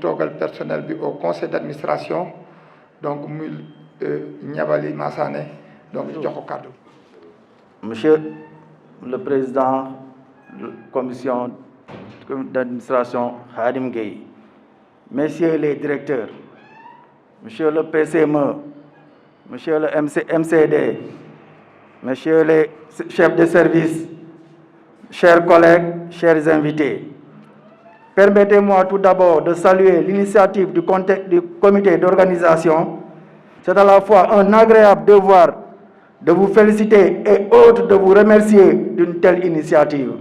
toogal personnel bi au conseil d'administration donc muy Niabali Massané donc jox ko kàddu. Monsieur le président de la commission d'administration Khadim Gueye, messieurs les directeurs, monsieur le PCME, monsieur le MCD, messieurs les chefs de service, chers collègues, chers invités, permettez-moi tout d'abord de saluer l'initiative du comité d'organisation. C'est à la fois un agréable devoir de vous féliciter et autre de vous remercier d'une telle initiative.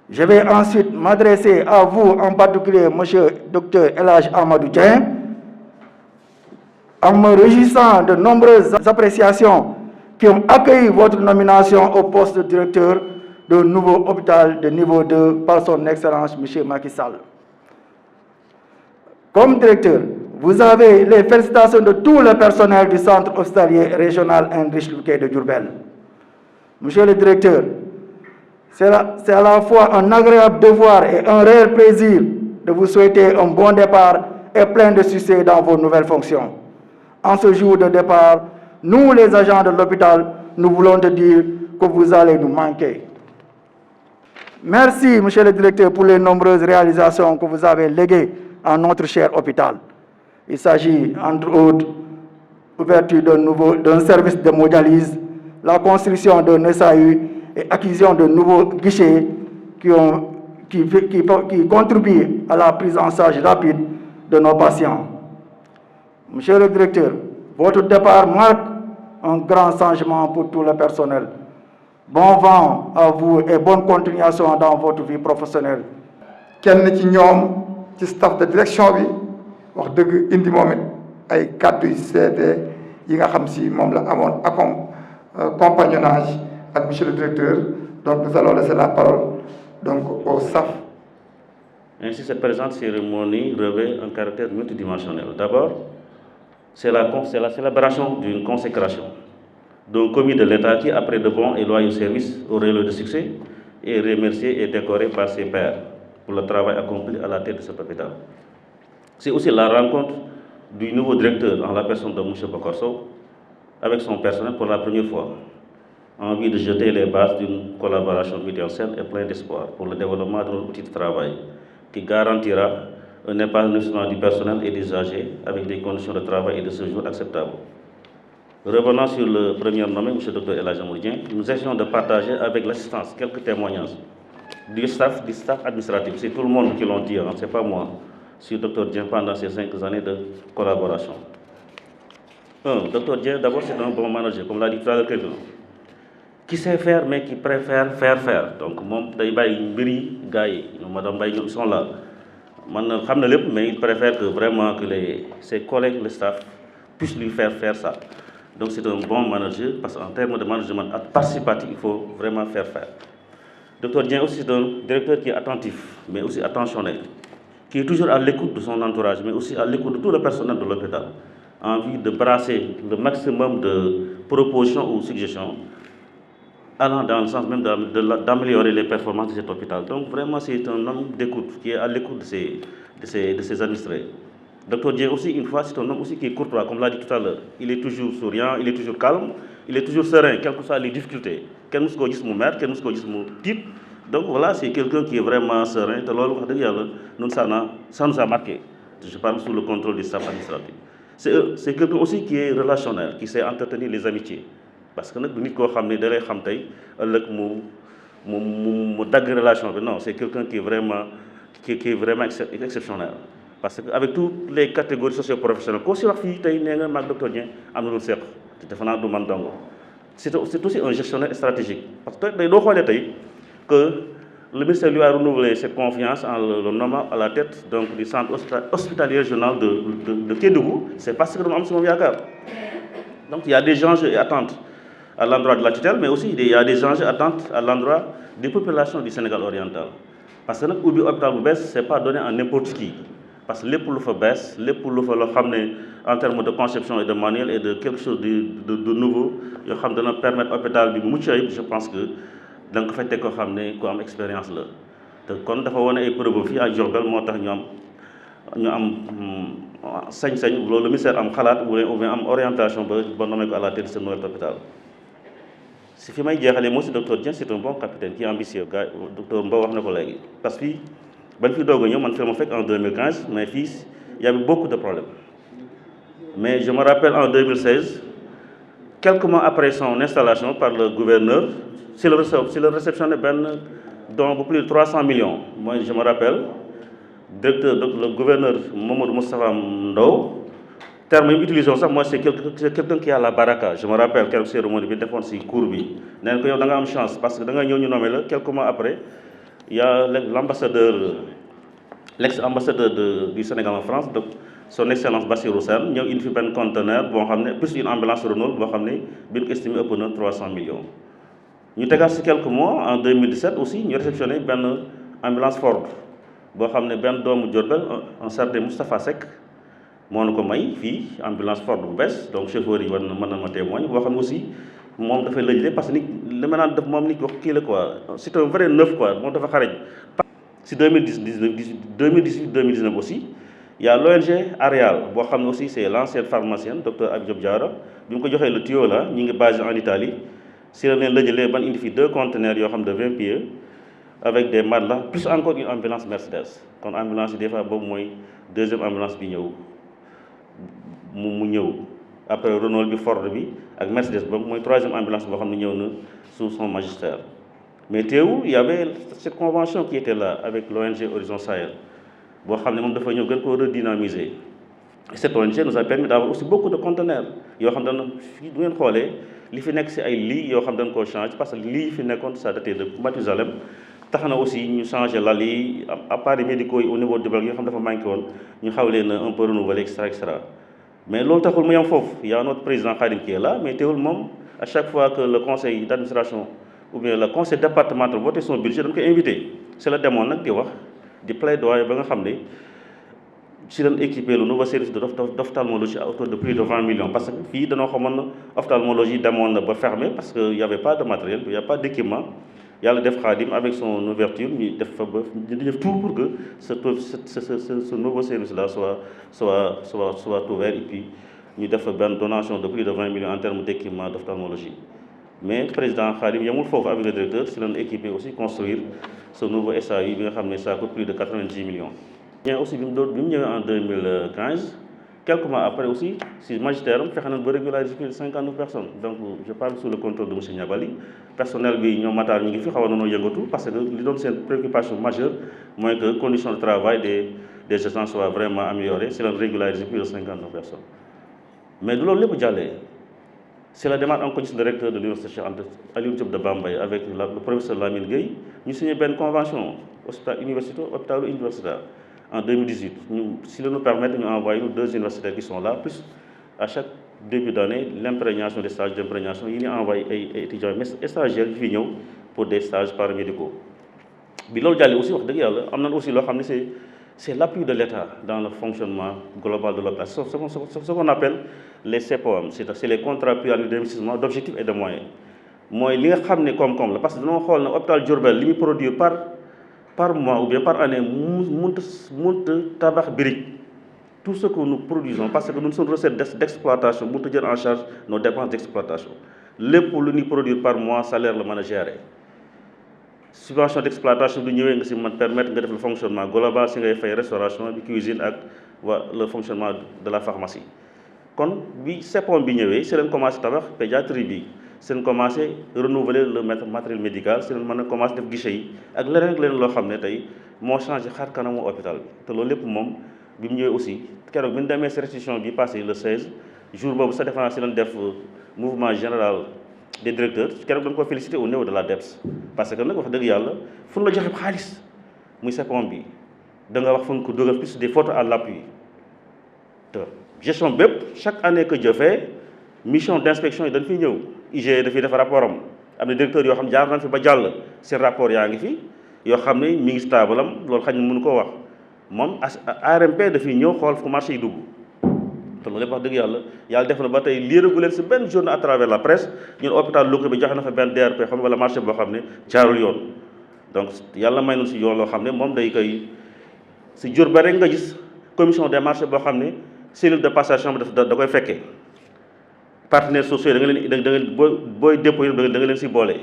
Je vais ensuite m'adresser à vous, en particulier, monsieur Dr El Hadj Amadou Dieng, en me réjouissant de nombreuses appréciations qui ont accueilli votre nomination au poste de directeur d'un nouveau hôpital de niveau 2 par son Excellence monsieur Macky Sall. Comme directeur, vous avez les félicitations de tout le personnel du centre hospitalier régional Heinrich Luyckx de Diourbel. Monsieur le directeur, c'est à la fois un agréable devoir et un réel plaisir de vous souhaiter un bon départ et plein de succès dans vos nouvelles fonctions. En ce jour de départ, nous les agents de l'hôpital, nous voulons te dire que vous allez nous manquer. Merci, monsieur le directeur, pour les nombreuses réalisations que vous avez léguées à notre cher hôpital. Il s'agit, entre autres, l'ouverture d'un service de dialyse, la construction d'un SAU et acquisition de nouveaux guichets qui contribuent à la prise en charge rapide de nos patients. Monsieur le directeur, votre départ marque un grand changement pour tout le personnel. Bon vent à vous et bonne continuation dans votre vie professionnelle. kenn ci ñoom ci staff de direction bi wax dëgg indi moom it ay kàddu yu seede yi nga xam si moom la amoon compagnonnage avec monsieur le directeur. Donc nous allons laisser la parole donc au staff. Ainsi, cette présente cérémonie revêt un caractère multidimensionnel. D'abord, c'est la célébration d'une consécration d'un commis de l'État qui, après de bons et loyaux services, aurait le de succès, est remercié et décoré par ses pairs pour le travail accompli à la tête de cet hôpital. C'est aussi la rencontre du nouveau directeur en la personne de M. Bokar Sow avec son personnel pour la première fois, en vue de jeter les bases d'une collaboration mutuelle saine et pleine d'espoir pour le développement de notre outil de travail qui garantira un épanouissement du personnel et des usagers avec des conditions de travail et de séjour acceptables. Revenant sur le premier nommé, M. Dr El Hadj Amadou Dieng, nous essayons de partager avec l'assistance quelques témoignages du staff administratif. C'est tout le monde qui l'ont dit, hein, c'est pas moi, sur Dr Dieng pendant ces 5 années de collaboration. Dr Dieng, d'abord, c'est un bon manager, comme l'a dit tout à l'heure quelqu'un, qui sait faire mais qui préfère faire. Donc, mon madame Baye, ils sont là. Mais il préfère que vraiment que ses collègues, le staff, puissent lui faire ça. Donc c'est un bon manager, parce qu'en termes de management participatif, il faut vraiment faire. Dr Dieng aussi, c'est un directeur qui est attentif, mais aussi attentionné, qui est toujours à l'écoute de son entourage, mais aussi à l'écoute de tout le personnel de l'hôpital, en vue de brasser le maximum de propositions ou suggestions, allant dans le sens même d'améliorer les performances de cet hôpital. Donc vraiment, c'est un homme d'écoute, qui est à l'écoute de ses administrés. Dr Dieng aussi, une fois, c'est un homme aussi qui est courtois, comme l'a dit tout à l'heure. Il est toujours souriant, il est toujours calme, il est toujours serein, quelles que soient les difficultés. Donc voilà, c'est quelqu'un qui est vraiment serein. Ça nous a marqué. Je parle sous le contrôle du staff administratif. C'est quelqu'un aussi qui est relationnel, qui sait entretenir les amitiés. Parce que nous savons que relation. Non, c'est quelqu'un qui est vraiment exceptionnel. Parce qu'avec toutes les catégories socio-professionnelles, c'est aussi un gestionnaire stratégique. Parce que le ministère lui a renouvelé cette confiance en le nommant à la tête donc, du centre hospitalier régional de Kédougou. C'est parce que nous avons donc il y a des enjeux et attentes à l'endroit de la tutelle, mais aussi il y a des enjeux et attentes à l'endroit des populations du Sénégal oriental. Parce que l'hôpital Boubès, ce n'est pas donné à n'importe qui. Parce que les poules faut baisse, les poules faut le ramener en termes de conception et de manuel et de quelque chose de nouveau, il va permettre à l'hôpital de moucher. Je pense que donc fait que ramener comme expérience là. Donc quand on a une preuve à Diourbel, ñu am sañ-sañ loolu le ministère am xalaat ou bien am orientation ba nommé ko à la tête de ce nouvel hôpital. si fi may jeexalee moo si docteur Dieng c'est un bon capitaine qui est ambitieux gars docteur Mbow wax na ko léegi parce que fii bañ fi doog a ñëw man fi ma fekk en 2015 mais fii y avait beaucoup de problèmes mais je me rappelle en 2016 quelques mois après son installation par le gouverneur si le réceptionné benn don bu plus de 300 millions moi je me rappelle directeur le gouverneur Mamadou Moustapha Ndaw terme yi mu utilisé sax moi c'est quelqu'un qui a la baraka je me rappelle keroog cérémonie bi defoon si cour bi nee ko yow da nga am chance parce que da nga ñëw ñu nommé la quelques mois après il y a l'ex-ambassadeur du Sénégal en France donc son excellence Bassirou Sène ñëw indi fi benn conteneur boo xam ne plus une ambulance Renault boo xam ne bi ñu ko estimé ëpp na 300 millions ñu tegaat si quelques mois en 2017 aussi ñu réceptionné benn ambulance Ford boo xam ne benn doomu Diourbel un certain Moustapha Seck moo na ko may fii ambulance Ford bu bees donc chauffeur yi war na mën na ma témoigne boo xam ne aussi moom dafay lëjle parce que nit li ma naan def moom nit wax kii la quoi c'est un vrai neuf quoi moom dafa xarañ si 2018-2019 aussi il y a l'ONG Arial boo xam ne aussi c'est l'ancienne pharmacienne docteur Abi Diop Diarra bi mu ko joxee le tuyau là ñu ngi basé en Italie si la leen lëjëlee ban indi fi 2 conteneurs yoo xam de 20 pieds avec des matelas plus encore une ambulance Mercedes kon ambulance yi des fois boobu mooy deuxième ambulance bi ñëw mu ñëw après Renault bi Ford bi ak Mercedes boobu mooy 3e ambulance boo xam ne ñëw na sous son magistère mais teewul il y avait cette convention qui était là avec l'ONG Horizon Sahel boo xam ne moom dafa ñëw gën ko redynamiser et cette ONG nous a permis d'avoir aussi beaucoup de conteneurs yoo xam ne fii du ngeen xoolee li fi nekk si ay lits yoo xam dañ koo change parce que lii fi nekkoon ça datait de Mathusalem tax na aussi ñu changé lal yi appareils médicaux yi au niveau du bloc yoo xam dafa manqué woon ñu xaw leen un peu renouveler extra mais loolu taxul mu yem foofu il y a notre président Khadim qui est là mais teewul moom à chaque fois que le conseil d'administration ou bien le conseil départemental voté son budget dañ koy invité si la demoon nag di wax di plaidoyer ba nga xam ne si lañ équipé le nouveau service d'ophtalmologie à hauteur de plus de 20 millions parce que fii danoo xamoon na ophtalmologie demoon na ba fermé parce que y avait pas de matériel il y a pas d'équipement yàlla def Khadim avec son ouverture ñu def fa ba ñu def tout pour que ce nouveau service là soit ouvert et puis ñu def fa benn donation de plus de 20 millions en termes d'équipement d'ophtalmologie mais président Khadim yemul foofu avec le directeur si lañ équipé aussi construire ce nouveau SAU bi nga xam ne ça coûte plus de 90 millions. bien aussi bi mu ñëwee en 2015 quelques mois après aussi si magistère am fexe nañ ba régulariser plus de 59 personnes donc je parle sous le contrôle de monsieur Niabali personnel bi ñoom Matar ñu ngi fi xaw nañoo yëngatu parce que li doon seen préoccupation majeure mooy que conditions de travail des agents soient vraiment améliorées si lañ régulariser plus de 59 personnes mais du loolu lépp jàllee c'est la demande en condition de directeur de l'université Cheikh Anta Alioune Diop de Bambey avec le professeur Lamine Gueye ñu signé benn convention hôpital universitaire en 2018 si nous permettre ñu envoyer nous 2 universitaires qui sont là plus à chaque début d'année l'imprégnation des stages d'imprégnation yi ñu envoyé ay étudiants mais stagiaires yi fi ñëw pour des stages paramédicaux bi loolu jàllee aussi wax dëgg yàlla am nañ aussi loo xam ne c'est l'appui de l'État dans le fonctionnement global de l'hôpital ce qu'on appelle les CPOM c'est les contrats pluriannuels d'investissement d'objectifs et de moyens mooy li nga xam ne koom-koom la parce que dañoo xool ne hôpital Diourbel li muy produire par mois ou bien par année mënut tabax brique tout ce que nous produisons parce que nous sommes recettes d'exploitation mënut jël en charge nos dépenses d'exploitation lépp lu ñuy produire par mois salaire la mën a gérer subvention d'exploitation du ñëwee nga si mën permettre nga def le fonctionnement global si ngay fay restauration bi cuisine ak le fonctionnement de la pharmacie kon bi CPOM bi ñëwee si leen commencé tabax pédiatrie bi seen commencé renouveler le matériel médical si leen mën a commencé def guichet yi ak leneen loo xam ne tey moo changé xar kanamu hôpital bi te loolu lépp moom bi mu ñëwee aussi keroog bi ñu demee si restitution bi passé le 16 jour boobu sa défense si leen def mouvement général des directeurs keroog dañ ko féliciter au niveau de la DEPS parce que nag wax dëgg yàlla fu ñu la joxe xaalis muy CPOM bi da nga wax fu ñu ko dugal plus des photos à l'appui te gestion bépp chaque année que Dieu fait mission d'inspection yi dañ fiy ñëw IGE dafay def rapport am na directeur yoo xam jaar nañ fi ba jàll seen rapport yaa ngi fi yoo xam ne mi ngi stable am loolu xañ na mënu koo wax moom ARMP dafay ñëw xool fu marché yi dugg te loolu lépp wax dëgg yàlla def na ba tey liiragu leen si benn journée à travers la presse ñun hôpital Louga bi joxe na fa benn DRP xam wala marché boo xam ne jaarul yoon donc yàlla may na si yoon loo xam ne moom day koy si jur ba rek nga gis commission des marchés boo xam ne cellule de passation bi da koy fekkee partenaires sociaux da nga leen booy dépôt yi da nga leen si boole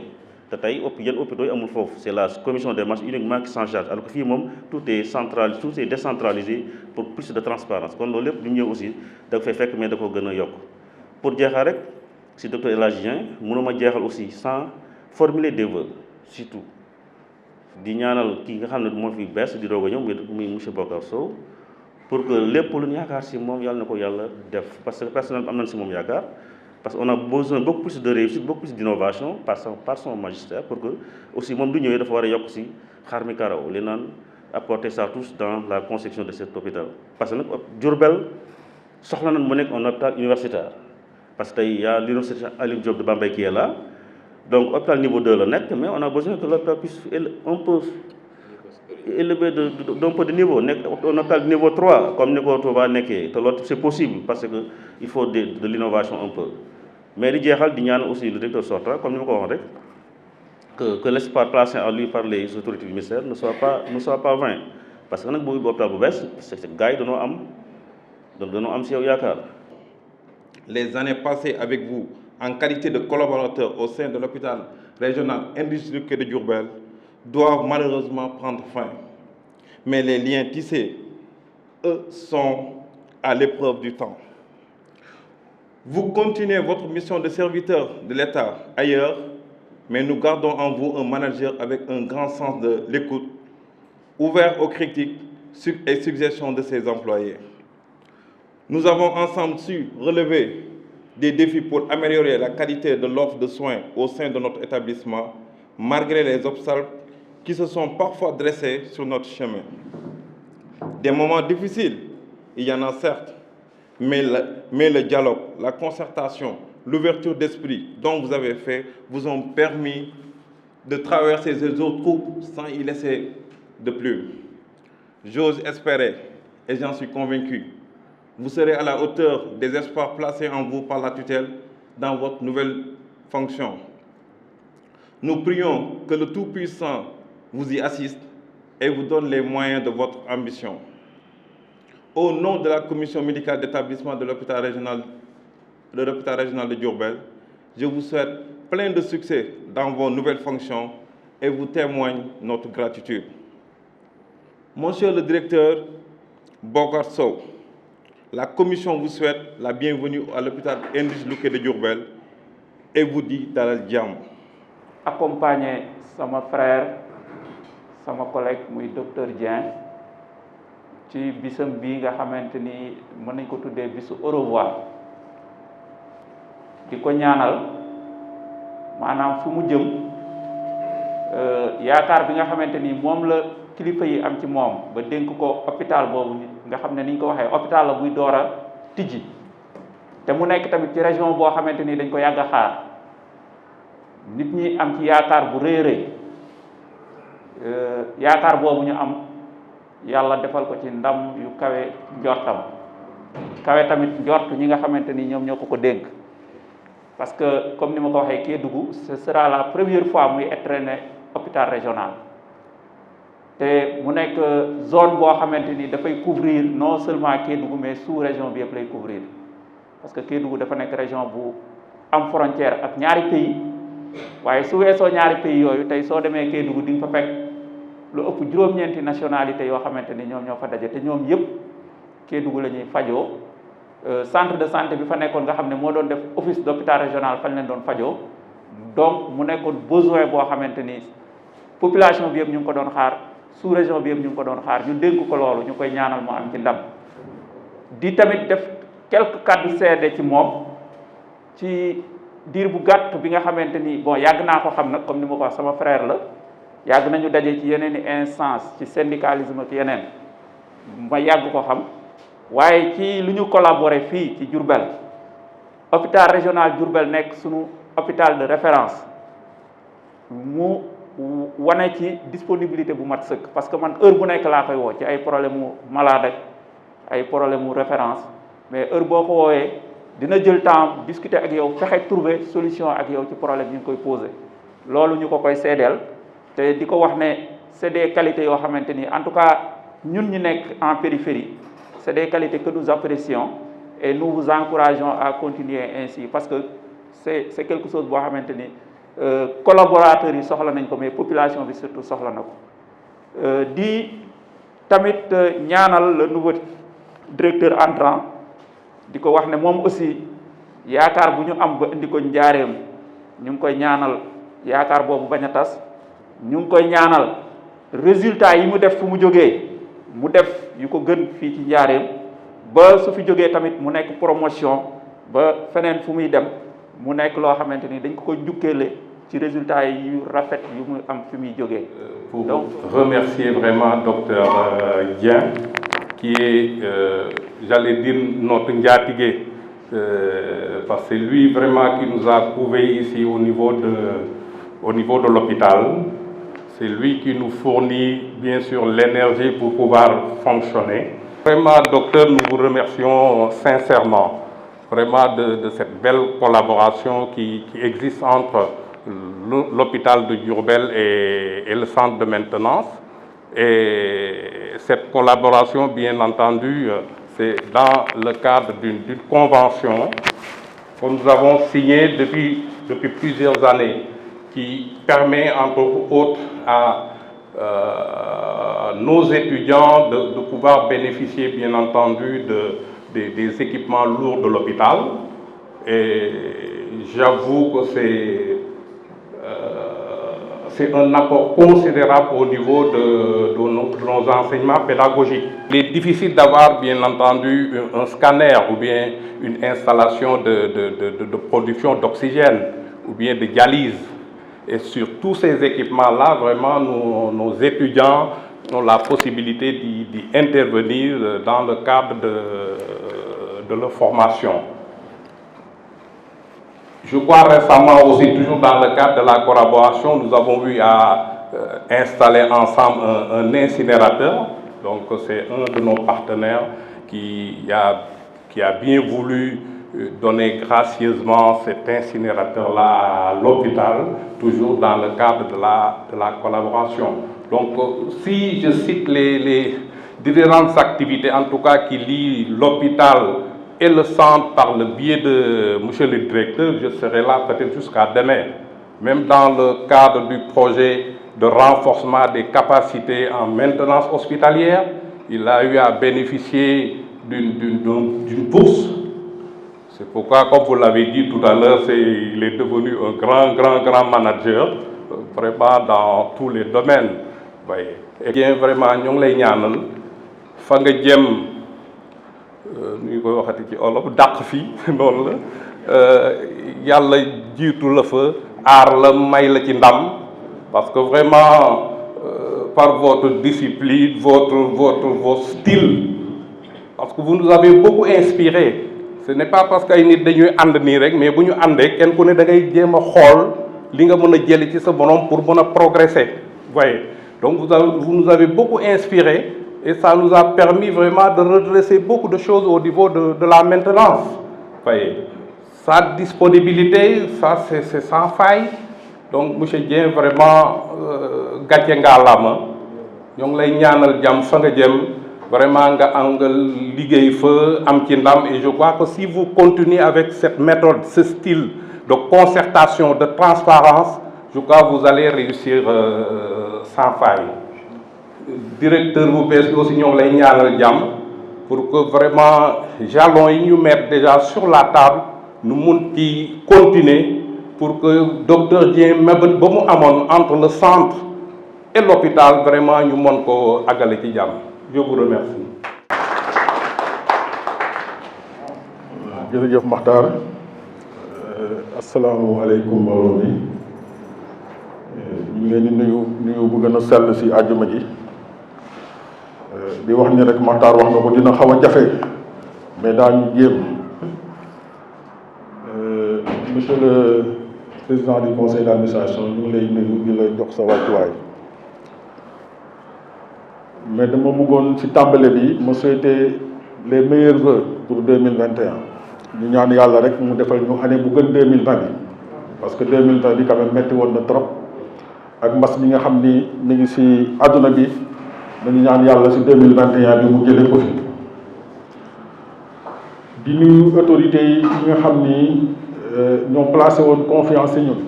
te tey yenn hôpitaux yi amul foofu c'est la commission des marchés uniquement qui s'en charge alors que fii moom tout est décentralisé pour plus de transparence kon loolu lépp lu ñëw aussi da nga fay fekk mais da ko gën a yokk pour jeexal rek si docteur El Hadji Dieng mënuma jeexal aussi sans formuler des vœux surtout di ñaanal kii nga xam ne moo fi bees di doog a ñëw muy monsieur Bocar Sow pour que lépp lu ñu yaakaar si moom yàlla na ko yàlla def parce que personnellement am nañ si moom yaakaar parce qu'on a besoin beaucoup plus de réussite beaucoup plus d'innovation par son magistère pour que aussi moom du ñëwee dafa war a yokk si xar mi karaw li naan apporter sa touche dans la construction de cet hôpital parce que nag Diourbel soxla nañ mu nekk un hôpital universitaire parce que tey y a l'université Alioune Diop de Bambey qui est là donc hôpital niveau 2 la nekk mais on a besoin que l'hôpital puisse un peu élevé d'un peu de niveau nekk un hôpital niveau 3 comme ni ko Touba nekkee te loolu c'est possible parce que il faut de l'innovation un peu mais di jeexal di ñaan aussi le directeur sortant comme ni ma ko waxoon rek que l'espoir placé en lui par les autorités du ministère ne soit pas vain parce que nag bu hôpital bu bees c'est gars yi dañoo am si yow yaakaar. Les années passées avec vous en qualité de collaborateur au sein de l'hôpital régional industriel de Diourbel doivent malheureusement prendre fin. Mais les liens tissés, eux, sont à l'épreuve du temps. Vous continuez votre mission de serviteur de l'État ailleurs, mais nous gardons en vous un manager avec un grand sens de l'écoute, ouvert aux critiques et suggestions de ses employés. Nous avons ensemble su relever des défis pour améliorer la qualité de l'offre de soins au sein de notre établissement, malgré les obstacles qui se sont parfois dressés sur notre chemin. Des moments difficiles, il y en a certes, mais le dialogue, la concertation, l'ouverture d'esprit dont vous avez fait vous ont permis de traverser ces eaux troubles sans y laisser de plume. J'ose espérer, et j'en suis convaincu, vous serez à la hauteur des espoirs placés en vous par la tutelle dans votre nouvelle fonction. Nous prions que le Tout-Puissant vous y assiste et vous donne les moyens de votre ambition. Au nom de la commission médicale d'établissement de l'hôpital régional de Diourbel, je vous souhaite plein de succès dans vos nouvelles fonctions et vous témoigne notre gratitude. Monsieur le directeur Bocar Sow, la commission vous souhaite la bienvenue à l'hôpital industriel de Diourbel et vous dit dalal jàmm. Accompagné sama frère sama collègue muy docteur Dieng ci bisam bii nga xamante ni mën nañ ko tuddee bisu au revoir di ko ñaanal maanaam fu mu jëm yaakaar bi nga xamante ni moom la kilifa yi am ci moom ba dénk ko hôpital boobu nga xam ne ni ñu ko waxee hôpital la buy door a tijji te mu nekk tamit ci région boo xamante ni dañ ko yàgg a xaar nit ñi am ci yaakaar bu rëy a rëy yaakaar boobu ñu am yàlla defal ko ci ndam yu kawe njortam kawe tamit njort ñi nga xamante ni ñoom ñoo ko dénk parce que comme ni ma ko waxee Kédougou ce sera la première fois muy entraîner hôpital régional te mu nekk zone boo xamante ni dafay couvrir non seulement Kédougou mais sous région bi yëpp lay couvrir parce que Kédougou dafa nekk région bu am frontière ak ñaari pays waaye su weesoo ñaari pays yooyu tey soo demee Kédougou di nga fa fekk lu ëpp juróom-ñeenti nationalité yoo xamante ni ñoom ñoo fa daje te ñoom yëpp Kédougou la ñuy fajoo centre de santé bi fa nekkoon nga xam ne moo doon def office d'hôpital régional fañ leen doon fajoo donc mu nekkoon besoin boo xamante ni population bi yëpp ñu ngi ko doon xaar sous région bi yëpp ñu ngi ko doon xaar ñu dénk ko loolu ñu koy ñaanal mu am ci ndam di tamit def quelques kàddu seede ci moom ci diir bu gàtt bi nga xamante ni bon yàgg naa ko xam nag comme ni ma ko wax sama frère la yàgg nañu daje ci yeneen i instance ci syndicalisme ak yeneen ma yàgg ko xam waaye ci lu ñu collaboré fii ci Diourbel hôpital régional Diourbel nekk sunu hôpital de référence mu wane ci disponibilité bu mat sëkk parce que man heure bu nekk laa koy woo ci ay problème mu malade ak ay problème mu référence mais heure boo ko woowee dina jël temps discuter ak yow fexe trouver solution ak yow ci problème yi ñu koy posé loolu ñu ko koy seedeel te di ko wax ne c'est des qualités yoo xamante ni en tout cas ñun ñu nekk en périphérie c'est des qualités que nous apprécions et nous vous encourageons à continuer ainsi parce que c'est quelque chose boo xamante ni collaborateurs yi soxla nañ ko mais population bi surtout soxla na ko di tamit ñaanal le nouveau directeur entrant di ko wax ne moom aussi yaakaar bu ñu am ba indi ko njaareem ñu ngi koy ñaanal yaakaar boobu bañ a tas ñu ngi koy ñaanal résultat yi mu def fu mu jógee mu def yu ko gën fii ci njaareem ba su fi jógee tamit mu nekk promotion ba feneen fu muy dem mu nekk loo xamante ni dañ ko ko njukkeele ci résultat yi yu rafet yu mu am fi muy jógee. Pour remercier vraiment docteur Dieng qui est j'allais dire notre njaatige parce que c'est lui vraiment qui nous a couvé ici au niveau de l'hôpital. C'est lui qui nous fournit bien sûr l'énergie pour pouvoir fonctionner. Vraiment docteur, nous vous remercions sincèrement vraiment de cette belle collaboration qui existe entre l'hôpital de Diourbel et le centre de maintenance. Et cette collaboration, bien entendu, c'est dans le cadre d'une convention que nous avons signée depuis plusieurs années, qui permet entre autres à nos étudiants de pouvoir bénéficier, bien entendu, des équipements lourds de l'hôpital. Et j'avoue que c'est un apport considérable au niveau de nos enseignements pédagogiques. Il est difficile d'avoir, bien entendu, un scanner ou bien une installation de production d'oxygène ou bien de dialyse. Et sur tous ces équipements-là, vraiment, nos étudiants ont la possibilité d'y intervenir dans le cadre de leur formation. Je crois récemment aussi, toujours dans le cadre de la collaboration, nous avons eu à installer ensemble un incinérateur. Donc c'est un de nos partenaires qui a bien voulu donner gracieusement cet incinérateur-là à l'hôpital, toujours dans le cadre de la collaboration. Donc si je cite les différentes activités, en tout cas qui lient l'hôpital et le centre par le biais de monsieur le directeur, je serai là peut-être jusqu'à demain. Même dans le cadre du projet de renforcement des capacités en maintenance hospitalière, il a eu à bénéficier d'une bourse. C'est pourquoi, comme vous l'avez dit tout à l'heure, il est devenu un grand manager, vraiment dans tous les domaines. Voyez. Et bien vraiment, nous lay ñaanal fa nga jëm ñu koy waxati ci olof dàq fi noonu la yàlla jiitu la fa aar la may la ci ndam parce que vraiment par votre discipline, votre style, parce que vous nous avez beaucoup inspiré. Ce n'est pas parce que ay nit dañuy ànd nii rek mais bu ñu àndee kenn ku ne da ngay jéem a xool li nga mën a jëli ci sa borom pour mën a progresser. Voyez. Donc vous nous avez beaucoup inspiré et ça nous a permis vraiment de redresser beaucoup de choses au niveau de la maintenance. Voyez. Sa disponibilité, ça c'est sans faille. Donc monsieur Dieng vraiment gàcce ngalaama ñoo ngi lay ñaanal jàmm fa nga jëm vraiment nga am nga liggéey fa am ci ndam et je crois que si vous continuez avec cette méthode, ce style de concertation, de transparence, je crois que vous allez réussir sans faille. Directeur bu bees bi aussi ñoo ngi lay ñaanal jàmm pour que vraiment jalons yi ñu mettre déjà sur la table nu mun ci continuer pour que docteur Dieng mébét ba mu amoon entre le centre et l'hôpital vraiment ñu mën ko àggale ci jàmm. Je vous remercie. jërëjëf Makhtar asalaamaaleykum mbooloo mi ñu ngi leen di nuyu bu gën a sell si àjjuma ji di wax ni rek Makhtar wax na ko dina xaw a jafe mais daañu jéem monsieur le président du conseil d'administration ñu ngi lay nuyu di la jox sa wàccuwaay mais dama bëggoon ci tàmbale bi ma souhaiter les meilleurs vœux pour 2021 ñu ñaan yàlla rek mu defal ñu année bu gën 2020 bi parce que 2020 bi quand même metti woon na trop ak mbas mi nga xam ni mi ngi ci àdduna bi dañu ñaan yàlla ci 2021 bi mu jëlee ko fi di nuyu autorités yi nga xam ni ñoo placé woon confiance ci ñun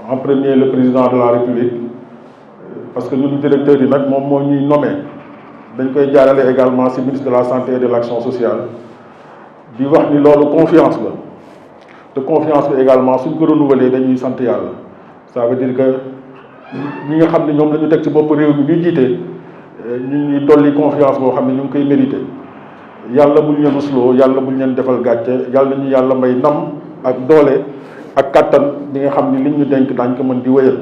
en premier le président de la République parce que ñun directeurs yi nag moom moo ñuy nommé dañ koy jaarale également ci ministre de la santé et de l'action sociale di wax ni loolu confiance la te confiance bi également suñ ko renouveler dañuy sant yàlla ça veut dire que ñi nga xam ne ñoom la ñu teg ci bopp réew mi ñuy jiite ñu ngi dolli confiance boo xam ne ñu ngi koy mérité yàlla buñ leen rusloo yàlla buñ leen defal gàcce yàlla ñu yàlla may ndam ak doole ak kattan bi nga xam ni li ñu dénk daañ ko mën di wéyal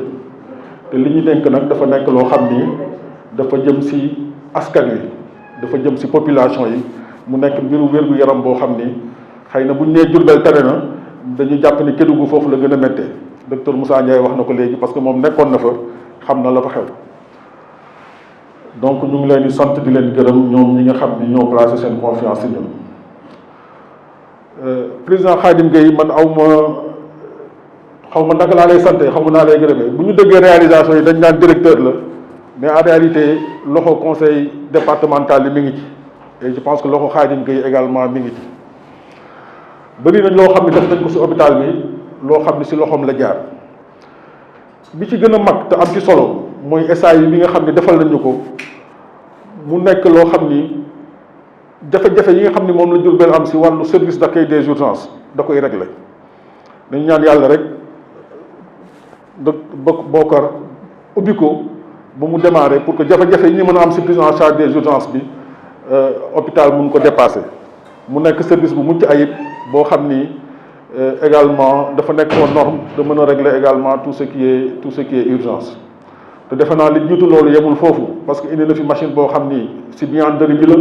te li ñu dénk nag dafa nekk loo xam ni dafa jëm ci askan wi dafa jëm ci population yi mu nekk mbiru wér-gu-yaram boo xam ni xëy na buñ nee Diourbel tane na dañu jàpp ni Kédougou foofu la gën a méttee docteur Moussa Ndiaye wax na ko léegi parce que moom nekkoon na fa xam na la fa xew donc ñu ngi leen di sant di leen gërëm ñoom ñi nga xam ni ñoo placé seen confiance ci ñun président Khadim Gueye man xaw ma naka laa lay sante xaw ma naa lay gërëmee bu ñu dëggee réalisation yi dañ naan directeur la mais en réalité loxo conseil départemental yi mi ngi ci et je pense que loxo Khadim Gueye également mi ngi ci bëri nañ loo xam ne def nañ ko ci hôpital bi loo xam ne ci loxoom la jaar bi ci gën a mag te am ci solo mooy SAI bi nga xam ne defal nañu ko mu nekk loo xam ni jafe-jafe yi nga xam ne moom la Diourbel am ci wàllu service d'accueil des urgences da koy régler dañu ñaan yàlla rek bokkar ubbi ko ba mu démarrer pour que jafe-jafe yi ñu mën a am ci prise en charge des urgences bi hôpital mun ko dépasser mu nekk service bu mucc ayib boo xam ni également dafa nekk aux normes de mën a régler également tout ce qui est urgence te defe naa li jiitu loolu yemul foofu parce que indi na fi machine boo xam ni ci buanderie bi la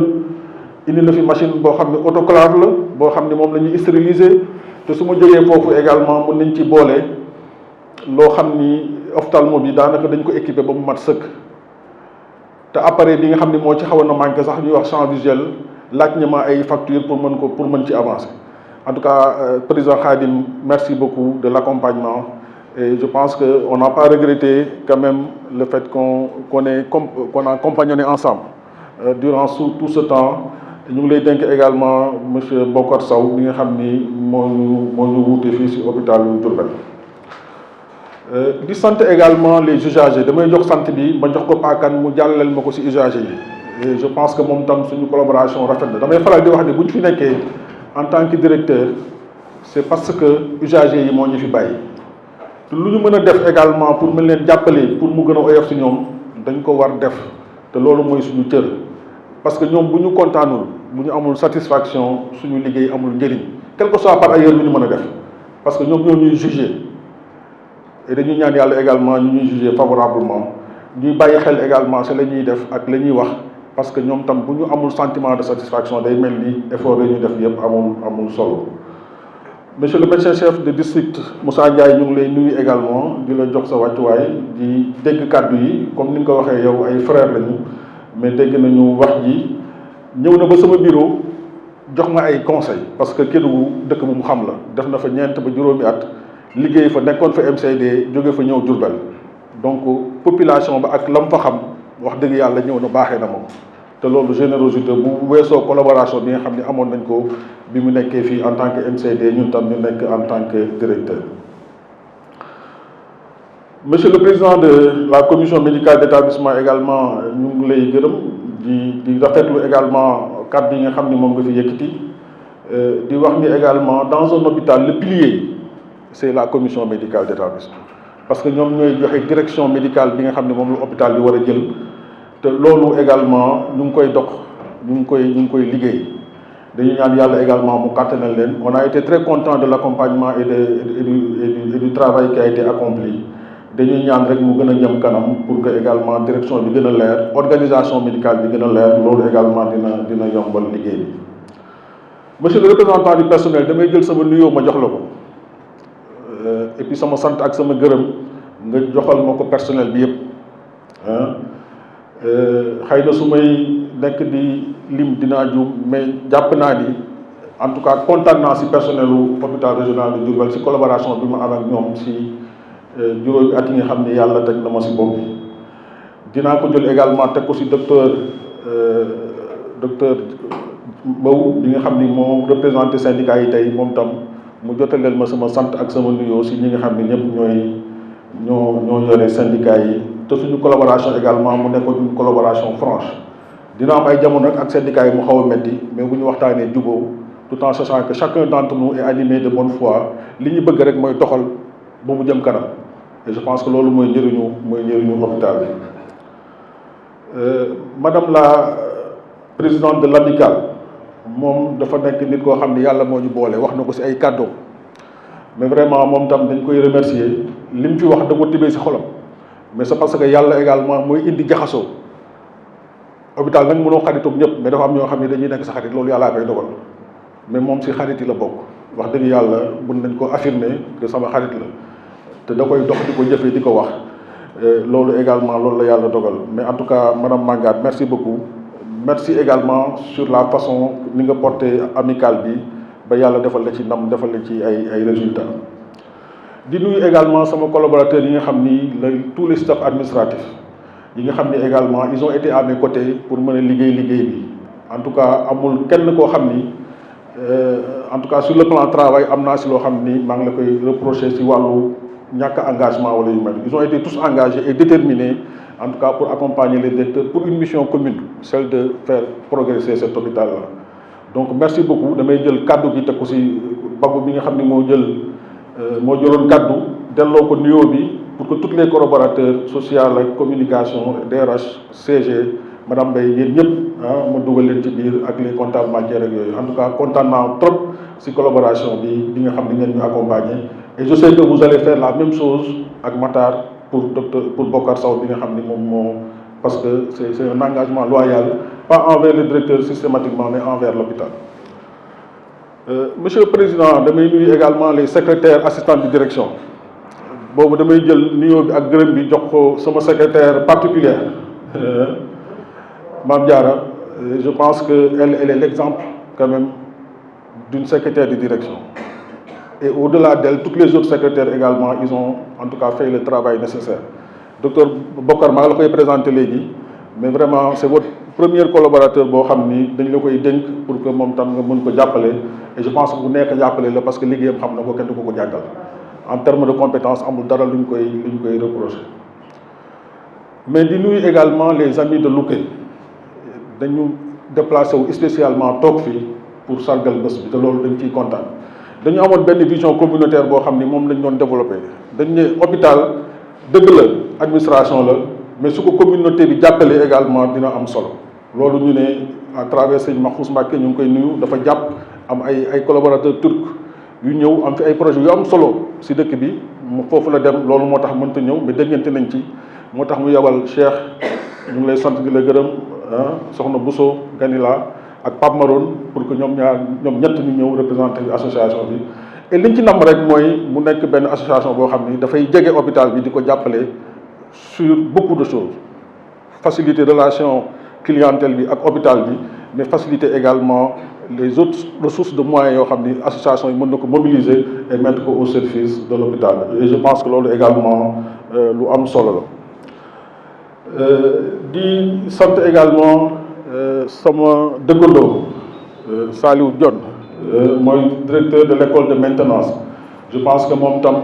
indi na fi machine boo xam ni autoclave la boo xam ni moom la ñuy stériliser te su ma jógee foofu également mën nañ ci boole loo xam ni ophtalmo bi daanaka dañ ko équipé ba mu mat sëkk te appareil bi nga xam ni moo ci xawoon na manqué sax ñuy wax champ visuel laaj na ma ay facture pour mën ci avancer en tout cas président Khadim merci beaucoup de l'accompagnement et je pense que on n'a pas regretté quand même le fait qu'on a compagnonné ensemble durant tout ce temps ñu ngi lay dénk également monsieur Bokar Sow bi nga xam ni moo ñu wuute fii ci hôpital Diourbel di sant également les usagers damay jox sant bi ma jox ko paakan mu jàllaleel ma ko ci usagers yi et je pense que moom tam suñu collaboration rafet na damay faral di wax ni bu ñu fi nekkee en tant que directeur c'est parce que usagers yi moo ñu fi bàyyi te lu ñu mën a def également pour mën leen jàppale pour mu gën a oyof ci ñoom dañ ko war def te loolu mooy suñu cër parce que ñoom bu ñu kontaanul bu ñu amul satisfaction suñu liggéey amul njëriñ quel que soit par ailleurs lu ñu mën a def parce que ñoom ñoo ñuy juger et dañuy ñaan yàlla également ñu ñuy juger favorablement ñuy bàyyi xel également ci la ñuy def ak la ñuy wax parce que ñoom tam bu ñu amul sentiment de satisfaction day mel ni effort yi ñuy def yëpp amul solo monsieur le médecin chef de district Moussa Ndiaye ñu ngi lay nuyu également di la jox sa wàccuwaay di dégg kàddu yi comme ni nga ko waxee yow ay frère lañu mais dégg nañu wax ji ñëw na ba sama bureau jox ma ay conseils parce que Kédougou dëkk bu mu xam la def na fa ñeent ba juróomi at liggéey fa nekkoon fa MCD jóge fa ñëw Diourbel donc population ba ak lam fa xam wax dëgg yàlla ñëw na baaxee na moom te loolu générosité bu weesoo collaboration bi nga xam ne amoon nañ ko bi mu nekkee fii en tant que MCD ñun tam ñu nekk en tant que directeur. Monsieur le président de la commission médicale d'établissement également ñu ngi lay gërëm di rafetlu également kàddu yi nga xam ni moom nga fi yëkkati di wax ni également dans un hôpital le pilier c'est la commission médicale d'établissement parce que ñoom ñooy joxe direction médicale bi nga xam ne moom la hôpital bi war a jël te loolu également ñu ngi koy dox ñu ngi koy liggéey dañu ñaan yàlla également mu kàttanal leen on a été très content de l'accompagnement et du travail qui a été accompli dañuy ñaan rek mu gën a jëm kanam pour que également direction bi gën a leer organisation médicale bi gën a leer loolu également dina yombal liggéey bi. Monsieur le représentant du personnel damay jël sama nuyoo ma jox la ko et puis sama sant ak sama gërëm nga joxal ma ko personnel bi yëpp xëy na su may nekk di lim dinaa juum mais jàpp naa ni en tout cas kontaan naa ci personnelu hôpital régional de Diourbel ci collaboration bi ma am ak ñoom ci juróomi at yi nga xam ne yàlla teg na ma ci bopp bi dinaa ko jël également teg ko ci docteur Mbow bi nga xam ni moo représenté syndicat yi tey moom tam mu jotaleel ma sama sant ak sama nuyoo si ñi nga xam ne ñëpp ñoo yore syndicat yi te suñu collaboration également mu nekkoon une collaboration franche dina am ay jamono ak syndicat yi mu xaw a metti mais bu ñu waxtaanee jubóo tout en sachant que chacun d'entre nous est animé de bonne foi li ñu bëgg rek mooy doxal ba mu jëm kanam et je pense que loolu mooy njëriñu hôpital bi. Madame la présidente de l'amicale moom dafa nekk nit koo xam ne yàlla moo ñu boole wax na ko ci ay kàddoom mais vraiment moom tam dañ koy remercier li mu fi wax da ko tibbee ci xolam mais c'est parce que yàlla également mooy indi jaxasoo hôpital nag mënoo xaritoog ñëpp mais dafa am ñoo xam ne dañuy nekk sa xarit loolu yàllaa koy dogal mais moom ci xarit yi la bokk wax dëgg yàlla mën nañ ko affirmer que sama xarit la te da koy dox di ko jëfee di ko wax loolu également loolu la yàlla dogal mais en tout cas madame Mangate merci beaucoup. Merci également sur la façon ni nga porté amicale bi ba yàlla defal la ci ndam defal la ci ay résultats di nuyu également sama collaborateurs yi nga xam ni tous les staff administratifs yi nga xam ni également ils ont été à mes côtés pour mën a liggéey bi en tout cas amul kenn koo xam ni en tout cas sur le plan travail am naa si loo xam ni maa ngi la koy reprocher si wàllu ñàkk engagement wala yu mel ils ont été tous engagés et déterminés en tout cas pour accompagner les directeurs pour une mission commune celle de faire progresser cet hôpital-là donc merci beaucoup damay jël kaddu gi teg ko ci bagu bi nga xam ne moo jëloon kaddu delloo ko nuyoo bi pour que tous les collaborateurs social ak communication DRH CG madame Mbaye yéen ñëpp ma dugal leen ci biir ak les comptables matières ak yooyu en tout cas kontaan naa trop ci collaboration bi nga xam ne ngeen ñu accompagner et je sais que vous allez faire la même chose ak Matar pour Bokar Sow bi nga xam ni moom moo parce que c'est un engagement loyal pas envers le directeur systématiquement mais envers l'hôpital. Monsieur le Président damay nuyu également les secrétaires assistants de direction boobu damay jël nuyoo bi ak gërëm bi jox ko sama secrétaire particulière Mame Diarra je pense que elle est l'exemple quand même d'une secrétaire de direction. Et au-delà d'elle, tous les autres secrétaires également, ils ont en tout cas fait le travail nécessaire. Docteur Bokar, je vais vous présenter léegi, mais vraiment c'est votre premier collaborateur boo xam ni dañ la koy dénk pour que moom tam nga mën ko jàppale et je pense que bu nekk jàppale la parce que liggéeyam xam na ko kenn du ko jàngal en termes de compétences amul dara lu ñu koy reprocher. Mais di nuyu également les amis de Louké dañu déplacé wu spécialement toog fii pour sargal bés bi te loolu dañ ciy kontaan. dañu amoon benn vision communautaire boo xam ni moom lañ doon développé dañ ne hôpital dëgg la administration la mais su ko communauté bi jàppalee également dina am solo loolu ñu ne à travers sëñ Mahfous Mbacké ñu ngi koy nuyu dafa jàpp am ay collaborateurs turcs yu ñëw am fi ay projets yu am solo si dëkk bi foofu la dem loolu moo tax mënta ñëw mais déggante nañ ci moo tax mu yabal Cheikh ñu ngi lay sant di la gërëm soxna Bousso Ganila ak Pape Maroon pour que ñoom ñett ñu ñëw représenter association bi et liñ ci nam rek mooy mu nekk benn association boo xam ni dafay jege hôpital bi di ko jàppale sur beaucoup de choses faciliter relation clientèle bi ak hôpital bi mais faciliter également les autres ressources de moyens yoo xam ni association yi mën na ko mobiliser et mettre ko au service de l'hôpital et je pense que loolu également lu am solo la di sant également sama dëkkandoo Saliou Dione mooy directeur de l'école de maintenance je pense que moom tam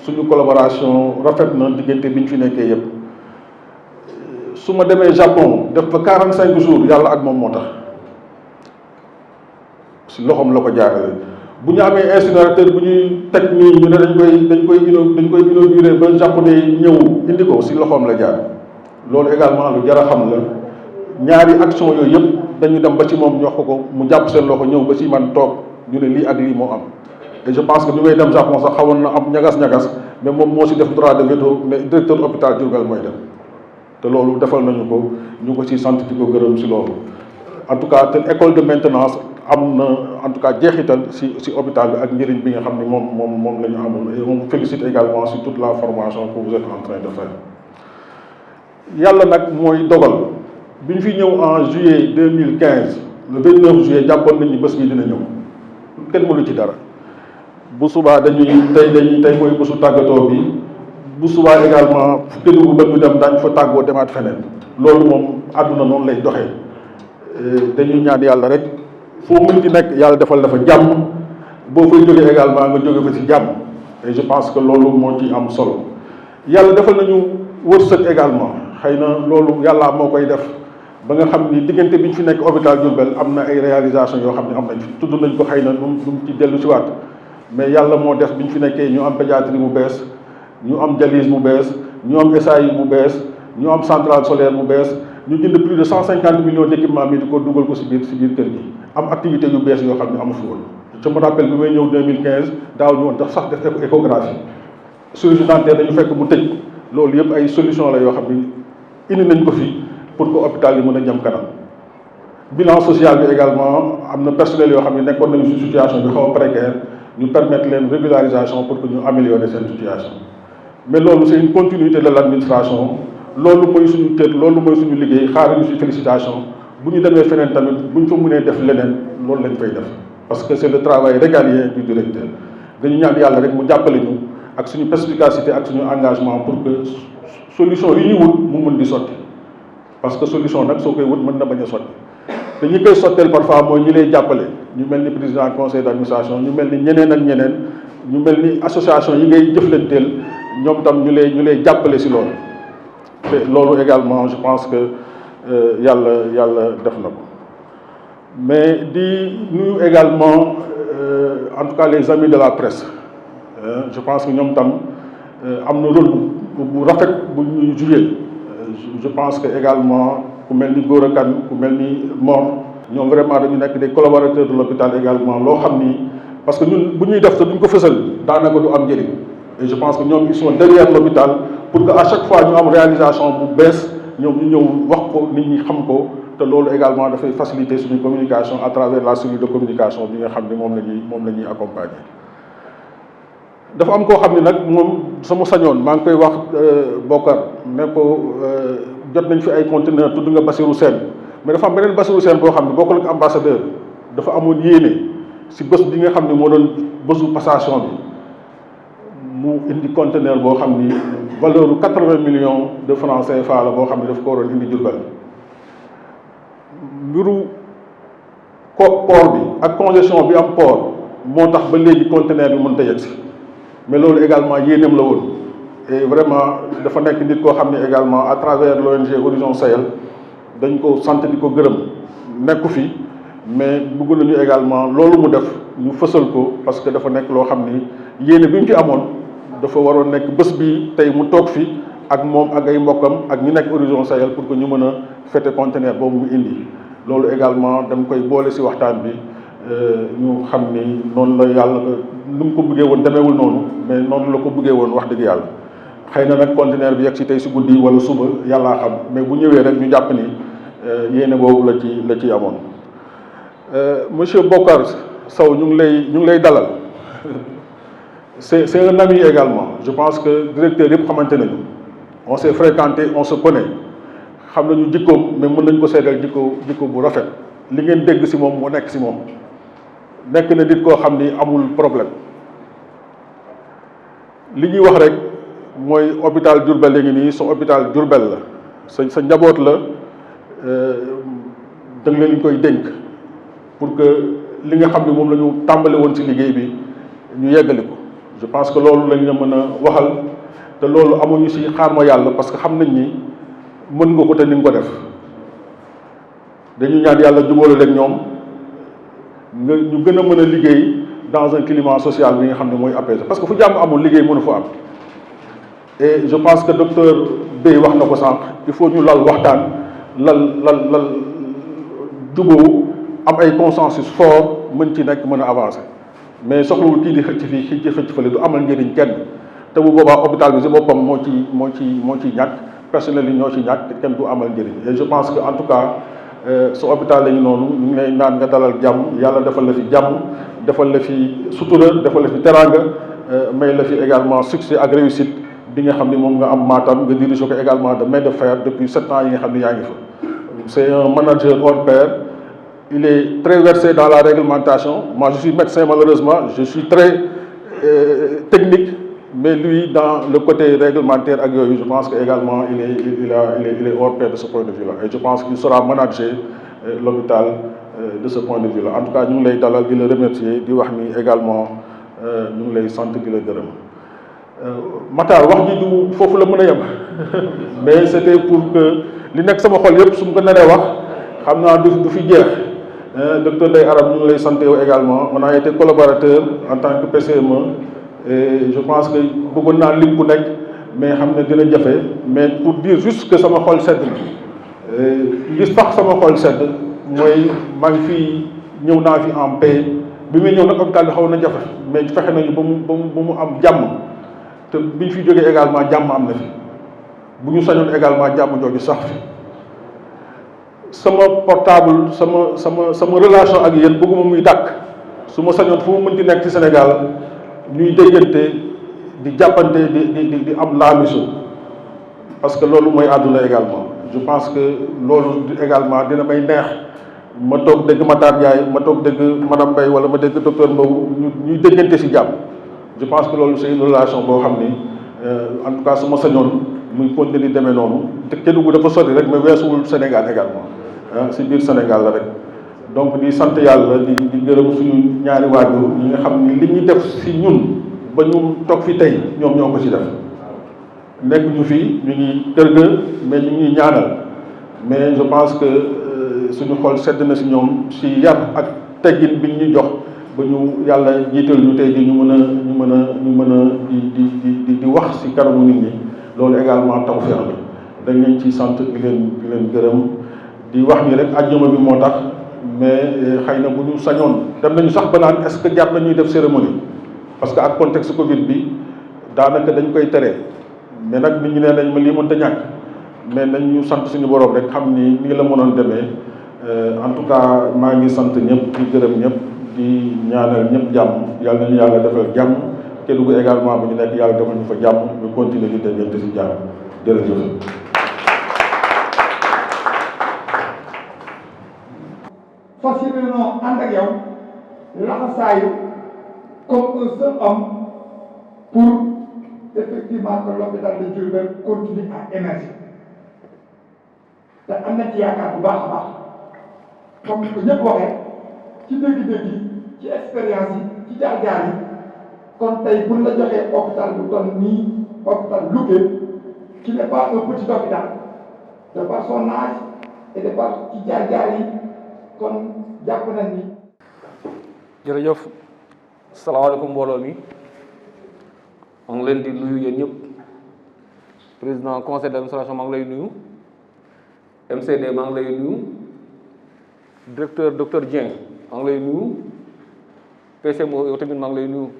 suñu collaboration rafet na diggante bi ñu fi nekkee yëpp su ma demee Japon def fa 45 jours yàlla ak moom moo tax si loxoom la ko jaarale bu ñu amee incinérateur bu ñuy teg nii ñu ne dañ koy inaugurer ba japonais ñëw indi ko si loxoom la jaar loolu également lu jar a xam la ñaari action yooyu yëpp dañu dem ba ci moom ñu wax ko mu jàpp seen loxo ñëw ba ci man toog ñu ne lii ak lii moo am et je pense que bi may dem Japon sax xawoon na am ñagas-ñagas mais moom moo ci def droit de veto mais directeur hôpital Diourbel mooy dem te loolu defal nañu ko ñu ko ci sant di ko gërëm ci loolu en tout cas te école de maintenance am na en tout cas jeexital ci hôpital bi ak njëriñ bi nga xam ne moom la ñu amoon et on félicite également sur toute la formation que vous êtes en train de faire yàlla nag mooy dogal bi ñu fi ñëw en juillet 2015 le 29 juillet jàppoon nañu bés bi dina ñëw kenn mënu ci dara bu subaa tey mooy bésu tàggatoo bi bu subaa également fukki dugub ba ñu dem daañu fa tàggoo demaat feneen loolu moom àdduna noonu lay doxee dañuy ñaan yàlla rek foo mën ci nekk yàlla defal dafa jàmm boo fay jógee également nga jóge fa ci jàmm et je pense que loolu moo ci am solo yàlla defal nañu wërsëg également xëy na loolu yàlla moo koy def ba nga xam ni diggante bi ñu fi nekk hôpital Diourbel am na ay réalisation yoo xam ne am nañ fi tudd nañ ko xëy na nu mu ci dellu si waat mais yàlla moo def bi ñu fi nekkee ñu am pédiatrie bu bees ñu am dialyse bu bees ñu am SAI bu bees ñu am centrale solaire bu bees ñu jënd plus de 150 millions d'équipements médicaux dugal ko si biir kër gi am activité yu bees yoo xam ne amu fi woon je me rappelle bi may ñëw 2015 daaw ñu woon daf sax def échographie chirurgie dentaire dañu fekk mu tëj loolu yëpp ay solution la yoo xam ni indi nañ ko fi pour que hôpital yi mën a jëm kanam bilan social bi également am na personnel yoo xam ne nekkoon nañu si situation bi xaw a précaire ñu permettre leen régularisation pour que ñu améliorer seen situation mais loolu c'est une continuité de l'administration loolu mooy suñu cër loolu mooy suñu liggéey xaaruñu si félicitation bu ñu demee feneen tamit bu ñu fa mënee def leneen loolu lañ fay def parce que c'est le travail régalien du directeur dañu ñaan yàlla rek mu jàppale ñu ak suñu perspicacité ak suñu engagement pour que solution yi ñu wut mu mën di sotti parce que solution nag soo koy wut mën na bañ a sotti te ñi koy sotteel parfois mooy ñi lay jàppale ñu mel ni président conseil d'administration ñu mel ni ñeneen ak ñeneen ñu mel ni association yi ngay jëflanteel ñoom tam ñu lay jàppale si loolu te loolu également je pense que yàlla def na ko mais di nuyu également en tout cas les amis de la presse je pense que ñoom tam am na rôle bu rafet bu ñuy jouer je pense que également ku mel ni Gora Kane ku mel ni Mor ñoom vraiment dañu nekk des collaborateurs de l'hôpital également loo xam ni parce que ñun bu ñuy def te duñ ko fësal daanaka du am njëriñ et je pense que ñoom ils sont derrière l'hôpital pour que à chaque fois ñu am réalisation bu bees ñoom ñu ñëw wax ko nit ñi xam ko te loolu également dafay faciliter suñu communication à travers la cellule de communication bi nga xam ne moom la ñuy accompagner. dafa am koo xam ne nag moom sama sañoon maa ngi koy wax Bokar ne ko jot nañ fi ay conteneurs tudd nga Bassirou Sène mais dafa am beneen Bassirou Sène boo xam ne bokkul ak ambassadeur dafa amoon yéene si bés bi nga xam ne moo doon bésu passation bi mu indi conteneur boo xam ni valeur bu 80 millions de francs CFA la boo xam ne daf ko waroon indi Diourbel mbiru port bi ak congestion bi am port moo tax ba léegi conteneur bi mënut a yegg si mais loolu également yéeneem la woon et vraiment dafa nekk nit koo xam ne également à travers l'ONG Horizon Sahel dañ ko sant di ko gërëm nekku fi mais bëgg nañu également loolu mu def ñu fësal ko parce que dafa nekk loo xam ni yéene bi ñu ci amoon dafa waroon nekk bés bi tey mu toog fi ak moom ak ay mbokkam ak ñu nekk Horizon Sahel pour que ñu mën a fêter conteneur boobu mu indi loolu également dama koy boole si waxtaan bi ñu xam ni noonu la yàlla nu mu ko bëggee woon demeewul noonu mais noonu la ko bëggee woon wax dëgg yàlla xëy na nag conteneur bi yegg si tey si guddi wala suba yàllaa xam mais bu ñëwee rek ñu jàpp ni yéene boobu la ci amoon monsieur Bokar Sow ñu ngi lay dalal c'est un ami également je pense que directeur yëpp xamante nañu on s'est fréquenté on se connaît xam nañu jikkoom mais mën nañ ko seedal jikko bu rafet li ngeen dégg si moom moo nekk si moom nekk na nit koo xam ni amul problème li ñuy wax rek mooy hôpital Diourbel la ngi nii sa hôpital Diourbel la sa njaboot la da nga leen koy dénk pour que li nga xam ne moom la ñu tàmbale woon ci liggéey bi ñu yeggali ko je pense que loolu lañ la mën a waxal te loolu amuñu ci xaar ma yàlla parce que xam nañ ni mën nga ko te ni nga ko def dañu ñaan yàlla jubóole leen ñoom ñu gën a mën a liggéey dans un climat social bi nga xam ne mooy apaisé parce que fu jàmm amul liggéey mënu fa am et je pense que docteur Bey wax na ko sànq il faut ñu lal waxtaan lal jubóo am ay consensus fort mën ci nekk mën a avancer mais soxlawul kii di xëcc fii kii di xëcc fële du amal njëriñ kenn te bu boobaa hôpital bi si boppam moo ci ñàkk personnel yi ñoo ci ñàkk te kenn du amal njëriñ et je pense que en tout cas sa hôpital lañu noonu ñu ngi lay naan nga dalal jàmm yàlla defal la fi jàmm defal la fi sutura defal la fi teraanga may la fi également succès ak réussite bi nga xam ne moom nga am Matam nga dirige ko également de main de fer depuis 7 ans yi nga xam ne yaa ngi fa c'est un manager hors pair il est très versé dans la réglementation moi je suis médecin malheureusement je suis très technique mais lui dans le côté réglementaire ak yooyu je pense que également il est hors pair de ce point de vue là et je pense qu'il saura manager l'hôpital de ce point de vue là. En tout cas ñu ngi lay dalal di la remercier di wax ni également ñu ngi lay sant di la gërëm. Matar wax ji du foofu la mën a yem mais c'était pour que li nekk sama xol yëpp su ma ko naree wax xam naa du fi jeex. Docteur Ndeye Arame ñu ngi lay sant yow également on a été collaborateur en tant que PCME et je pense que bëggoon naa lim ku nekk mais xam ne dina jafe mais pour dire juste que sama xol sedd na gis tax sama xol sedd mooy maa ngi fii ñëw naa fi en paix bi muy ñëw nag hôpital bi xaw na jafe mais fexe nañu ba mu am jàmm te bi ñu fi jógee également jàmm am na fi bu ñu sañoon également jàmm jooju sax fi sama portable sama relation ak yéen bëgguma muy dàkk su ma sañoon fu mu mën di nekk ci Sénégal ñuy déggante di jàppante di am laamisu parce que loolu mooy àdduna également je pense que loolu également dina may neex ma toog dégg Matar Ndiaye ma toog dégg madame Mbaye wala ma dégg docteur Mbow ñuy déggante ci jàmm je pense que loolu c'est une relation boo xam ni en tout cas su ma sañoon muy continuer di demee noonu te Kédougou dafa sori rek mais weesuwul Sénégal également ci biir Sénégal la rek donc di sant yàlla di gërëm suñu ñaari waajur ñi nga xam ni li ñu def ci ñun ba ñu toog fi tey ñoom ñoo ko ci def nekk ñu fi ñu ngi kër ga mais ñu ngi ñaanal mais je pense que suñu xol sedd na ci ñoom ci yar ak teggin bi ñu jox ba ñu yàlla jiital ñu tey di ñu mën a di wax ci kanamu nit ñi loolu également tawfeex la dañ leen ci sant di leen gërëm di wax ni rek àjjuma bi moo tax mais xëy na bu ñu sañoon dem nañu sax ba naan est-ce que jar na ñuy def cérémonie parce que ak contexte Covid bi daanaka dañ koy tere mais nag nit ñi nee nañ ma lii mënta ñàkk mais nañ ñu sant suñu borom rek xam ni nii la mënoon demee en tout cas maa ngi sant ñëpp di gërëm ñëpp di ñaanal ñëpp jàmm yàlla nañu yàlla defal jàmm Kédougou également bu ñu nekk yàlla defal ñu fa jàmm ñu continuer di déggante ci jàmm jërëjëf. fas yéene noo ànd ak yow laxasaayu comme un seul homme pour effectivement que l'hôpital de Diourbel continue à émerger te am na ci yaakaar bu baax a baax comme ni ko ñëpp waxee ci dégg-dégg yi ci expérience yi ci jaar-jaar yi kon tey buñ la joxee hôpital bu toll nii hôpital Louga qui n'est pas un petit hôpital de par son âge et de par ci jaar-jaar yi kon jàpp nañ ni. jërëjëf salaamaaleykum mbooloo mi maa ngi leen di nuyu yéen ñëpp président conseil d'administration maa ngi lay nuyu MCD maa ngi lay nuyu directeur docteur Dieng maa ngi lay nuyu PCMO yow tamit maa ngi lay nuyu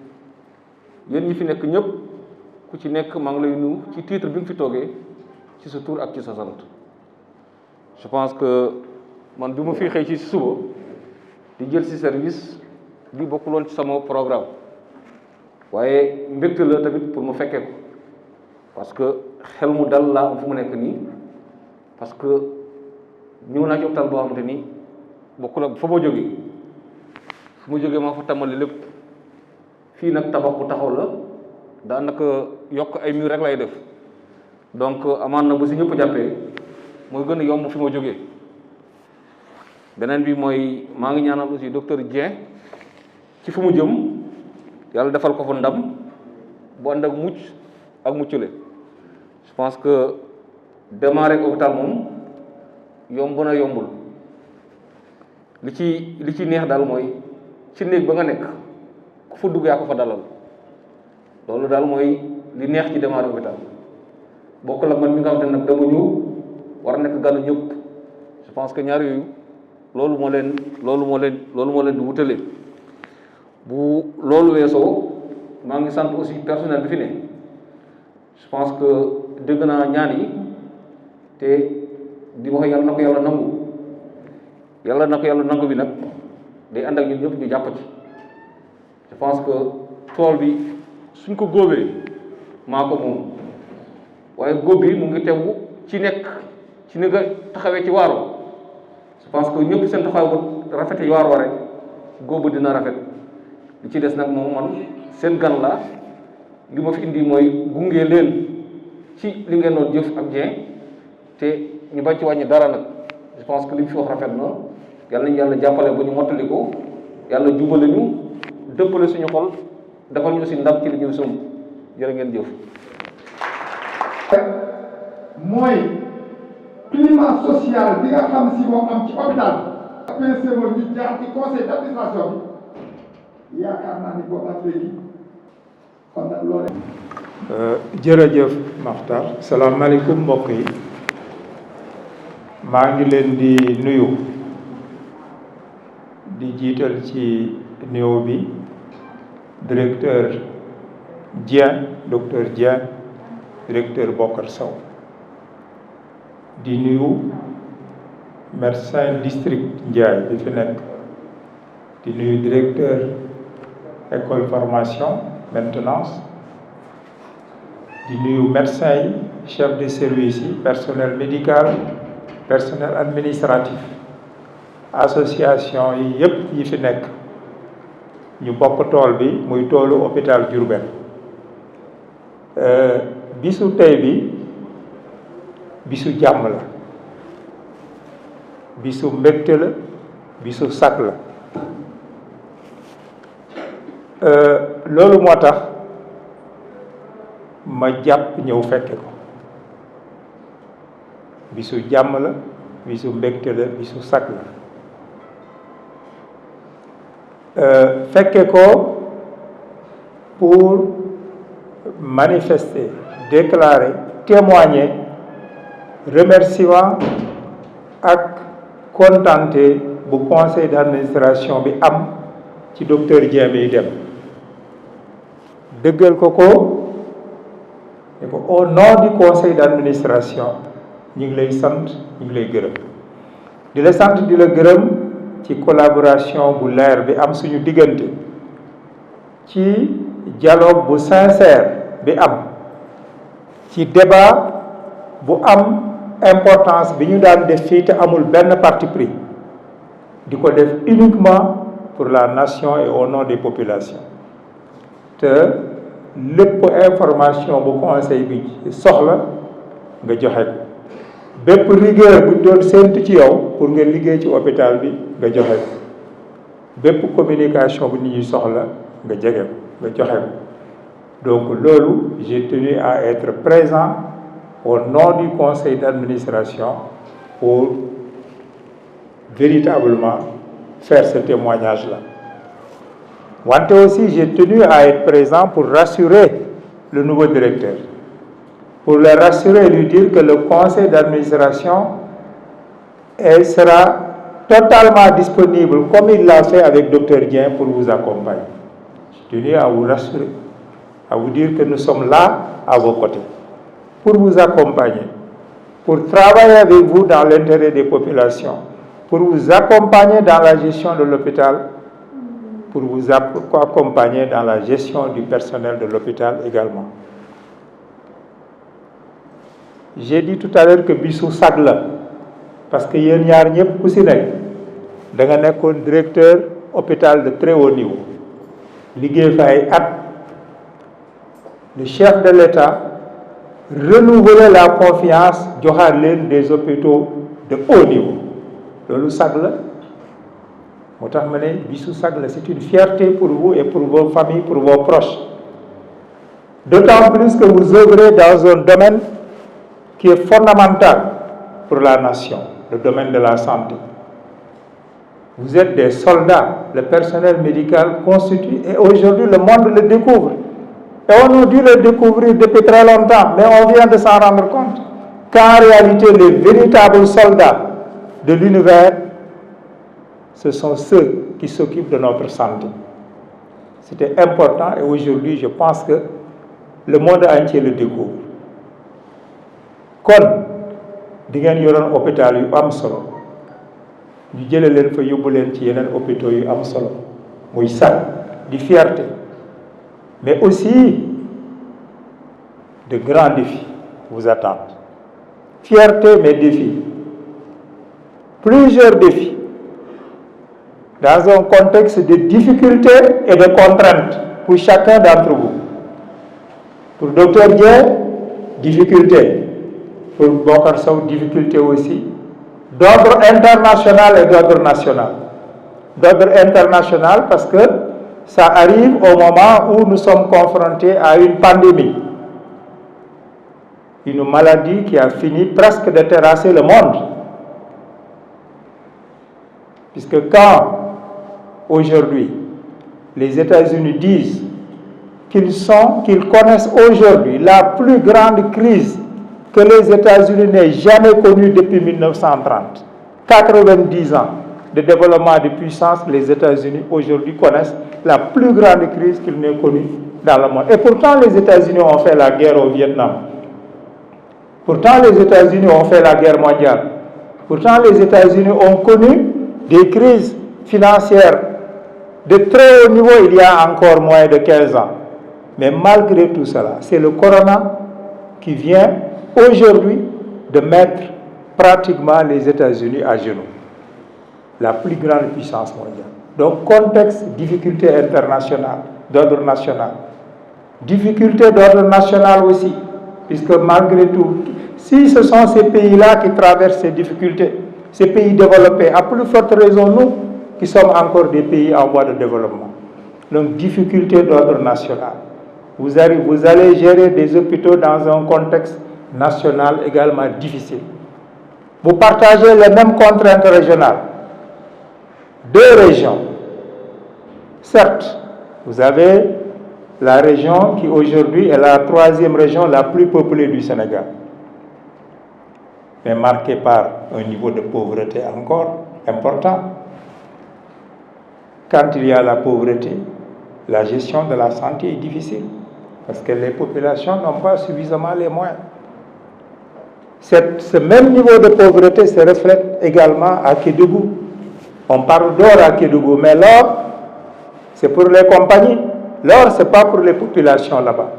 yéen ñi fi nekk ñëpp ku ci nekk maa ngi lay nuyu ci titre bi nga fi toogee ci sa tur ak ci sa sant je pense que man bi ma fi xëy ci suba di jël ci service bi bokkuloon ci sama programme waaye mbégte la tamit pour ma fekkee ko parce que xel mu dal laa am fu mu nekk nii parce que ñëw naa ci hôpital boo xamante ni bokkul ak fa ma jógee fu ma jógee maa fa tàmbali lépp fii nag tabax bu taxaw la daanaka yokk ay mur rek lay def donc amaan na bu si ñëpp jàppee mooy gën a yomb fi ma jógee beneen bi mooy maa ngi ñaanal aussi docteur Dieng ci fu mu jëm yàlla defal ko fa ndam bu ànd ak mucc ak muccule je pense que démarrer hôpital moom yomb na yombul li ci neex daal mooy ci néeg ba nga nekk ku fa dugg yaa ko fa dalal loolu daal mooy li neex ci démarrer hôpital bokkul ak man mi nga xam te nag dama ñëw war a nekk gànnu ñëpp je pense que ñaar yooyu loolu moo leen di wutale bu loolu weesoo maa ngi sant aussi personnel bi fi ne je pense que dégg naa ñaan yi te di wax yàlla na ko yàlla nangu bi nag day ànd ak ñun ñëpp ñu jàpp ci je pense que tool bi suñ ko góobee maa ko moom waaye góob bi mu ngi tegu ci nekk ci ni nga taxawee ci waaro je pense que ñëpp seen taxawaay bu rafetee waar wa rek góobu dina rafet li ci des nag moom man seen gan la li ma fi indi mooy gunge leen ci li ngeen doon jëf ak Dieng te ñu bañ ci wàññi dara nag je pense que li mu fi wax rafet na yàlla nañu yàlla jàppale ba ñu mottali ko yàlla jubale ñu dëppale suñu xol defal ñu si ndam ci li ñu sum jërë ngeen jëf. mooy climat social bi nga xam si moo am ci hôpital bi. PCMO ñu jaar ci conseil d'administration bi yaakaar naa ni boobu ak léegi kon nag loolu. jërëjëf Makhtar salaamaaleykum mbokk yi maa ngi leen di nuyu di jiital ci nuyoo bi directeur Dieng docteur Dieng directeur Bokar Sow di nuyu médecin district Ndiaye bi fi nekk di nuyu directeur école formation maintenance di nuyu médecin yi chef de service yi personnel médical personnel administratif association yi yépp yi fi nekk ñu bokk tool bi muy toolu hôpital Diourbel bisu tey bi bisu jàmm la bisu mbégte la bisu sag la loolu moo tax ma jàpp ñëw fekke ko bisu jàmm la bisu mbégte la bisu sag la fekke ko pour manifester déclarer témoigner remerciement ak contenté bu conseil d'administration bi am ci docteur Dieng bi dem dëggal ko ne ko au nom du conseil d'administration ñu ngi lay sant ñu ngi lay gërëm di la sant di la gërëm ci collaboration bu leer bi am suñu diggante ci dialogue bu sincère bi am ci débat bu am importance bi ñu daan def fii te amul benn parti pris di ko def uniquement pour la nation et au nom des populations te lépp information bu conseil bi soxla nga joxe ko bépp rigueur bu doon séntu ci yow pour nga liggéey ci hôpital bi nga joxe ko bépp communication bu nit ñi soxla nga jege ko nga joxe ko donc loolu j'ai tenu à être présent au nom du conseil d'administration pour véritablement faire ce témoignage-là. Wante aussi, j'ai tenu à être présent pour rassurer le nouveau directeur, pour le rassurer et lui dire que le conseil d'administration sera totalement disponible, comme il l'a fait avec Dr Dieng, pour vous accompagner. J'ai tenu à vous rassurer, à vous dire que nous sommes là à vos côtés, pour vous accompagner, pour travailler avec vous dans l'intérêt des populations, pour vous accompagner dans la gestion de l'hôpital, pour vous accompagner dans la gestion du personnel de l'hôpital également. J'ai dit tout à l'heure que bisu sag la parce que yéen ñaar ñëpp ku si nekk da nga nekkoon directeur hôpital de très haut niveau liggéey fa ay at. Le chef de l'État renouveler la confiance joxaat leen des hôpitaux de haut niveau loolu sag la moo tax ma ne bisu sag la c'est une fierté pour vous et pour vos familles, pour vos proches, d'autant plus que vous œuvrez dans un domaine qui est fondamental pour la nation, le domaine de la santé. Vous êtes des soldats, le personnel médical constitue, et aujourd'hui le monde le découvre. Et on a dû le découvrir depuis très longtemps, mais on vient de s'en rendre compte qu'en réalité, les véritables soldats de l'univers, ce sont ceux qui s'occupent de notre santé. C'était important et aujourd'hui, je pense que le monde entier le découvre. Kon di ngeen yoroon hôpital yu am solo ñu jëlee leen fa yóbbu leen ci yeneen hôpitaux yu am solo muy sag di fierté mais aussi de grands défis vous attendent. Fierté mais défis, plusieurs défis dans un contexte de difficultés et de contraintes pour chacun d'entre vous. Pour Dr Dieng, difficulté. Pour Bokar Sow, difficulté aussi. d'ordre international et d'ordre national. D'ordre international parce que ça arrive au moment où nous sommes confrontés à une pandémie, une maladie qui a fini presque de terrasser le monde. Puisque quand, aujourd'hui, les États-Unis disent qu'ils connaissent aujourd'hui la plus grande crise que les États-Unis n'aient jamais connue depuis 1930, 90 ans de développement de puissance, les États-Unis aujourd'hui connaissent la plus grande crise qu'ils n'aient connue dans le monde. Et pourtant, les États-Unis ont fait la guerre au Vietnam. Pourtant, les États-Unis ont fait la guerre mondiale. Pourtant, les États-Unis ont connu des crises financières de très haut niveau il y a encore moins de 15 ans. Mais malgré tout cela, c'est le corona qui vient aujourd'hui de mettre pratiquement les États-Unis à genoux. La plus grande puissance mondiale. Donc, contexte, difficulté internationale, d'ordre national. Difficulté d'ordre national aussi, puisque malgré tout, si ce sont ces pays-là qui traversent ces difficultés, ces pays développés, à plus forte raison nous, qui sommes encore des pays en voie de développement. Donc, difficulté d'ordre national. Vous allez gérer des hôpitaux dans un contexte national également difficile. Vous partagez les mêmes contraintes régionales. Deux régions. Certes, vous avez la région qui aujourd'hui est la troisième région la plus peuplée du Sénégal, mais marquée par un niveau de pauvreté encore important. Quand il y a la pauvreté, la gestion de la santé est difficile, parce que les populations n'ont pas suffisamment les moyens. Ce même niveau de pauvreté se reflète également à Kédougou. On parle d'or à Kédougou, mais l'or, c'est pour les compagnies. L'or, ce n'est pas pour les populations là-bas.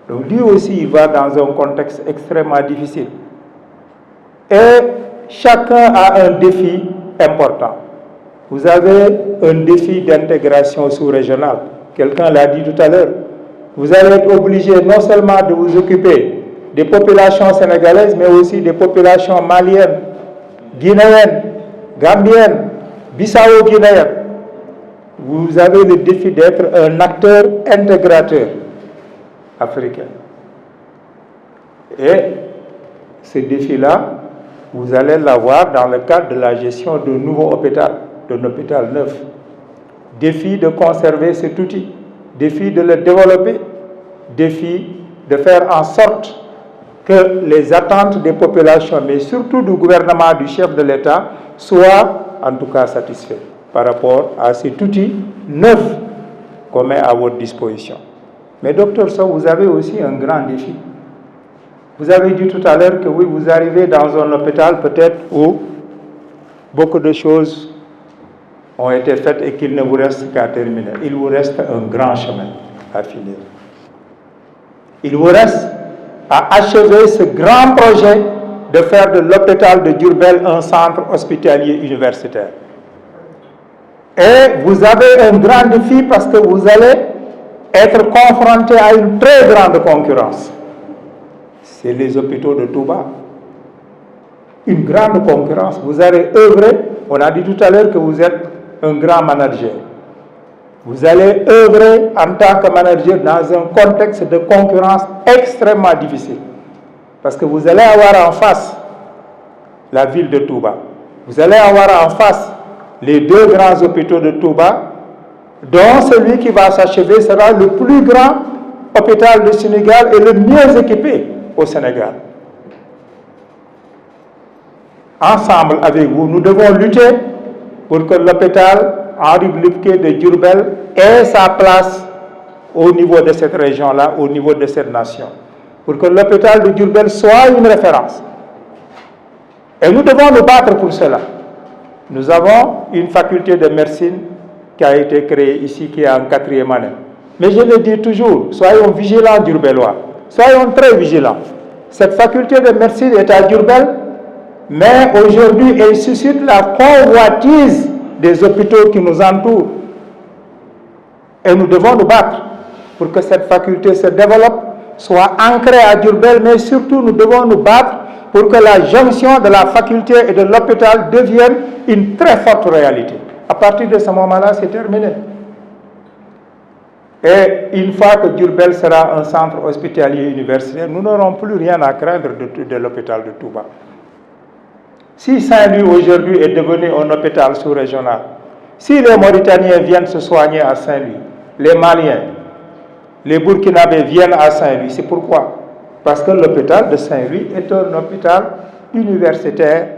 Donc lui aussi, il va dans un contexte extrêmement difficile. Et chacun a un défi important. Vous avez un défi d'intégration sous-régionale. Quelqu'un l'a dit tout à l'heure. Vous allez être obligé non seulement de vous occuper des populations sénégalaises, mais aussi des populations maliennes, guinéennes, gambiennes, bissau-guinéennes. Vous avez le défi d'être un acteur intégrateur africain. Et ce défi-là, vous allez l'avoir dans le cadre de la gestion d'un nouveau hôpital, d'un hôpital neuf. Défi de conserver cet outil, défi de le développer, défi de faire en sorte que les attentes des populations, mais surtout du gouvernement, du chef de l'État, soient en tout cas satisfaits par rapport à cet outil neuf qu'on met à votre disposition. Mais docteur Sow, vous avez aussi un grand défi. Vous avez dit tout à l'heure que oui, vous arrivez dans un hôpital peut-être où beaucoup de choses ont été faites et qu'il ne vous reste qu'à terminer. Il vous reste un grand chemin à finir. Il vous reste à achever ce grand projet de faire de l'hôpital de Diourbel un centre hospitalier universitaire. Et vous avez un grand défi parce que vous allez être confronté à une très grande concurrence. C'est les hôpitaux de Touba. Une grande concurrence. Vous allez œuvrer, on a dit tout à l'heure que vous êtes un grand manager. Vous allez œuvrer en tant que manager dans un contexte de concurrence extrêmement difficile. Parce que vous allez avoir en face la ville de Touba. Vous allez avoir en face les deux grands hôpitaux de Touba, dont celui qui va s'achever sera le plus grand hôpital du Sénégal et le mieux équipé au Sénégal. Ensemble avec vous, nous devons lutter pour que l'hôpital Henri Blipke de Diourbel ait sa place au niveau de cette région-là, au niveau de cette nation. Pour que l'hôpital de Diourbel soit une référence. Et nous devons nous battre pour cela. Nous avons une faculté de médecine qui a été créée ici, qui est en 4e année. Mais je le dis toujours, soyons vigilants Diourbellois. Soyons très vigilants. Cette faculté de médecine est à Diourbel, mais aujourd'hui, elle suscite la convoitise des hôpitaux qui nous entourent. Et nous devons nous battre pour que cette faculté se développe, soit ancrée à Diourbel, mais surtout nous devons nous battre pour que la jonction de la faculté et de l'hôpital devienne une très forte réalité. À partir de ce moment-là, c'est terminé. Et une fois que Diourbel sera un centre hospitalier universitaire, nous n'aurons plus rien à craindre de l'hôpital de Touba. Si Saint-Louis aujourd'hui est devenu un hôpital sous-régional, si les Mauritaniens viennent se soigner à Saint-Louis, les Maliens, les Burkinabés viennent à Saint-Louis, c'est pourquoi? Parce que l'hôpital de Saint-Louis est un hôpital universitaire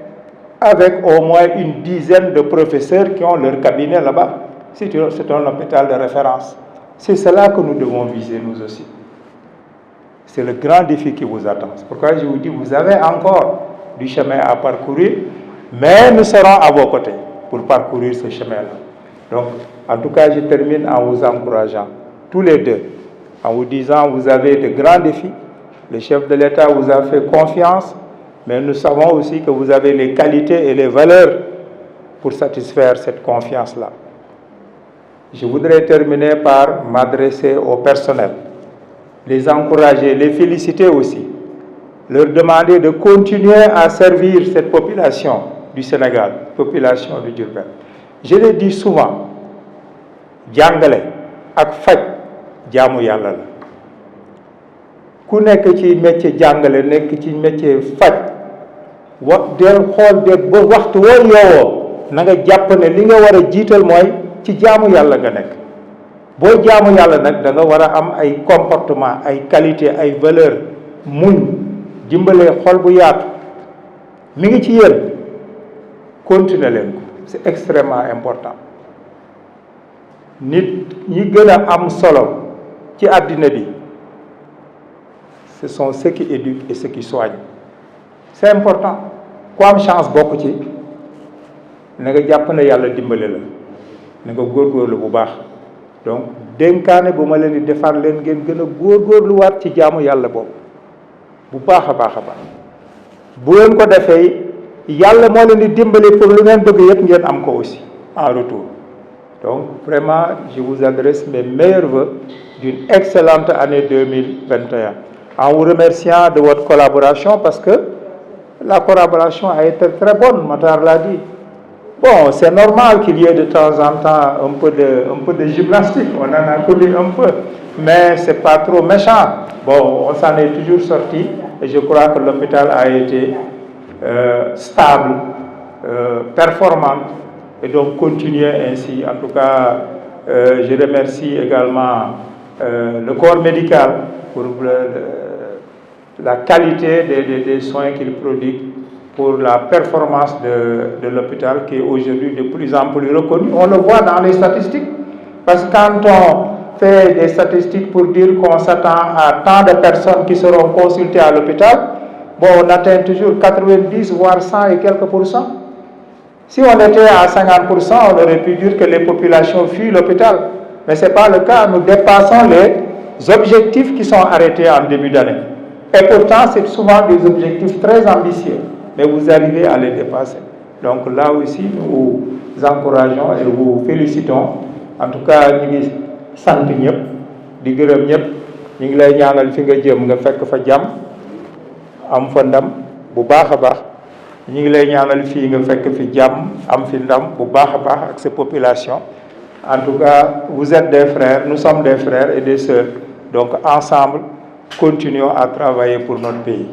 avec au moins une dizaine de professeurs qui ont leur cabinet là-bas. C'est un hôpital de référence. C'est cela que nous devons viser nous aussi. C'est le grand défi qui vous attend. C'est pourquoi je vous dis, vous avez encore du chemin à parcourir, mais nous serons à vos côtés pour parcourir ce chemin-là. Donc, en tout cas, je termine en vous encourageant, tous les deux, en vous disant, vous avez de grands défis. Le chef de l'État vous a fait confiance, mais nous savons aussi que vous avez les qualités et les valeurs pour satisfaire cette confiance-là. Je voudrais terminer par m'adresser au personnel, les encourager, les féliciter aussi, leur demander de continuer à servir cette population du Sénégal, population du Diourbel. Je le dis souvent, jàngale ak faj jaamu yàlla la. Ku nekk ci métier jàngale nekk ci métier faj del xool de ba waxtu woo yeewoo na nga jàpp ne li nga war a jiital mooy ci jaamu yàlla nga nekk. Boo jaamu yàlla nag da nga war a am ay comportement ay qualité ay valeur muñ dimbalee xol bu yaatu mi ngi ci yéen continuer leen ko c'est extrêmement important. Nit ñi gën a am solo ci àddina bi ce sont ceux qui éduquent et ceux qui soignent. C'est important. Ku am chance bokk ci na nga jàpp ne yàlla dimbale la na nga góorgóorlu bu baax. Donc dénkaane bu ma leen di defar leen ngeen gën a góorgóorluwaat ci jaamu yàlla boobu bu baax a baax a baax bu leen ko defee yàlla moo leen di dimbale pour lu ngeen bëgg yëpp ngeen am ko aussi en retour. Donc vraiment je vous adresse mes meilleurs vœux d'une excellente année 2021 en vous remerciant de votre collaboration parce que la collaboration a été très bonne, Matar l'a dit. Bon, c'est normal qu'il y ait de temps en temps un peu de gymnastique, on en a connu un peu, mais c'est pas trop méchant. Bon, on s'en est toujours sorti et je crois que l'hôpital a été stable, performant et donc continuer ainsi. En tout cas, je remercie également le corps médical pour la qualité des soins qu'il prodigue, pour la performance de l'hôpital qui est aujourd'hui de plus en plus reconnu. On le voit dans les statistiques, parce que quand on fait des statistiques pour dire qu'on s'attend à tant de personnes qui seront consultées à l'hôpital, bon, on atteint toujours 90 voire 100 et quelques pourcents. Si on était à 50%, on aurait pu dire que les populations fuient l'hôpital. Mais ce n'est pas le cas, nous dépassons les objectifs qui sont arrêtés en début d'année. Et pourtant, c'est souvent des objectifs très ambitieux, mais vous arrivez à les dépasser. Donc là aussi, nous vous encourageons et vous félicitons. En tout cas, nous sommes sant ñëpp di gërëm ñëpp ñu ngi lay ñaanal fi nga jëm nga fekk fa jàmm am fa ndam bu baax a baax ñu ngi lay ñaanal fii nga fekk fi jàmm am fi ndam bu baax a baax ak sa population. En tout cas, vous êtes des frères, nous sommes des frères et des sœurs. Donc ensemble, continuons à travailler pour notre pays.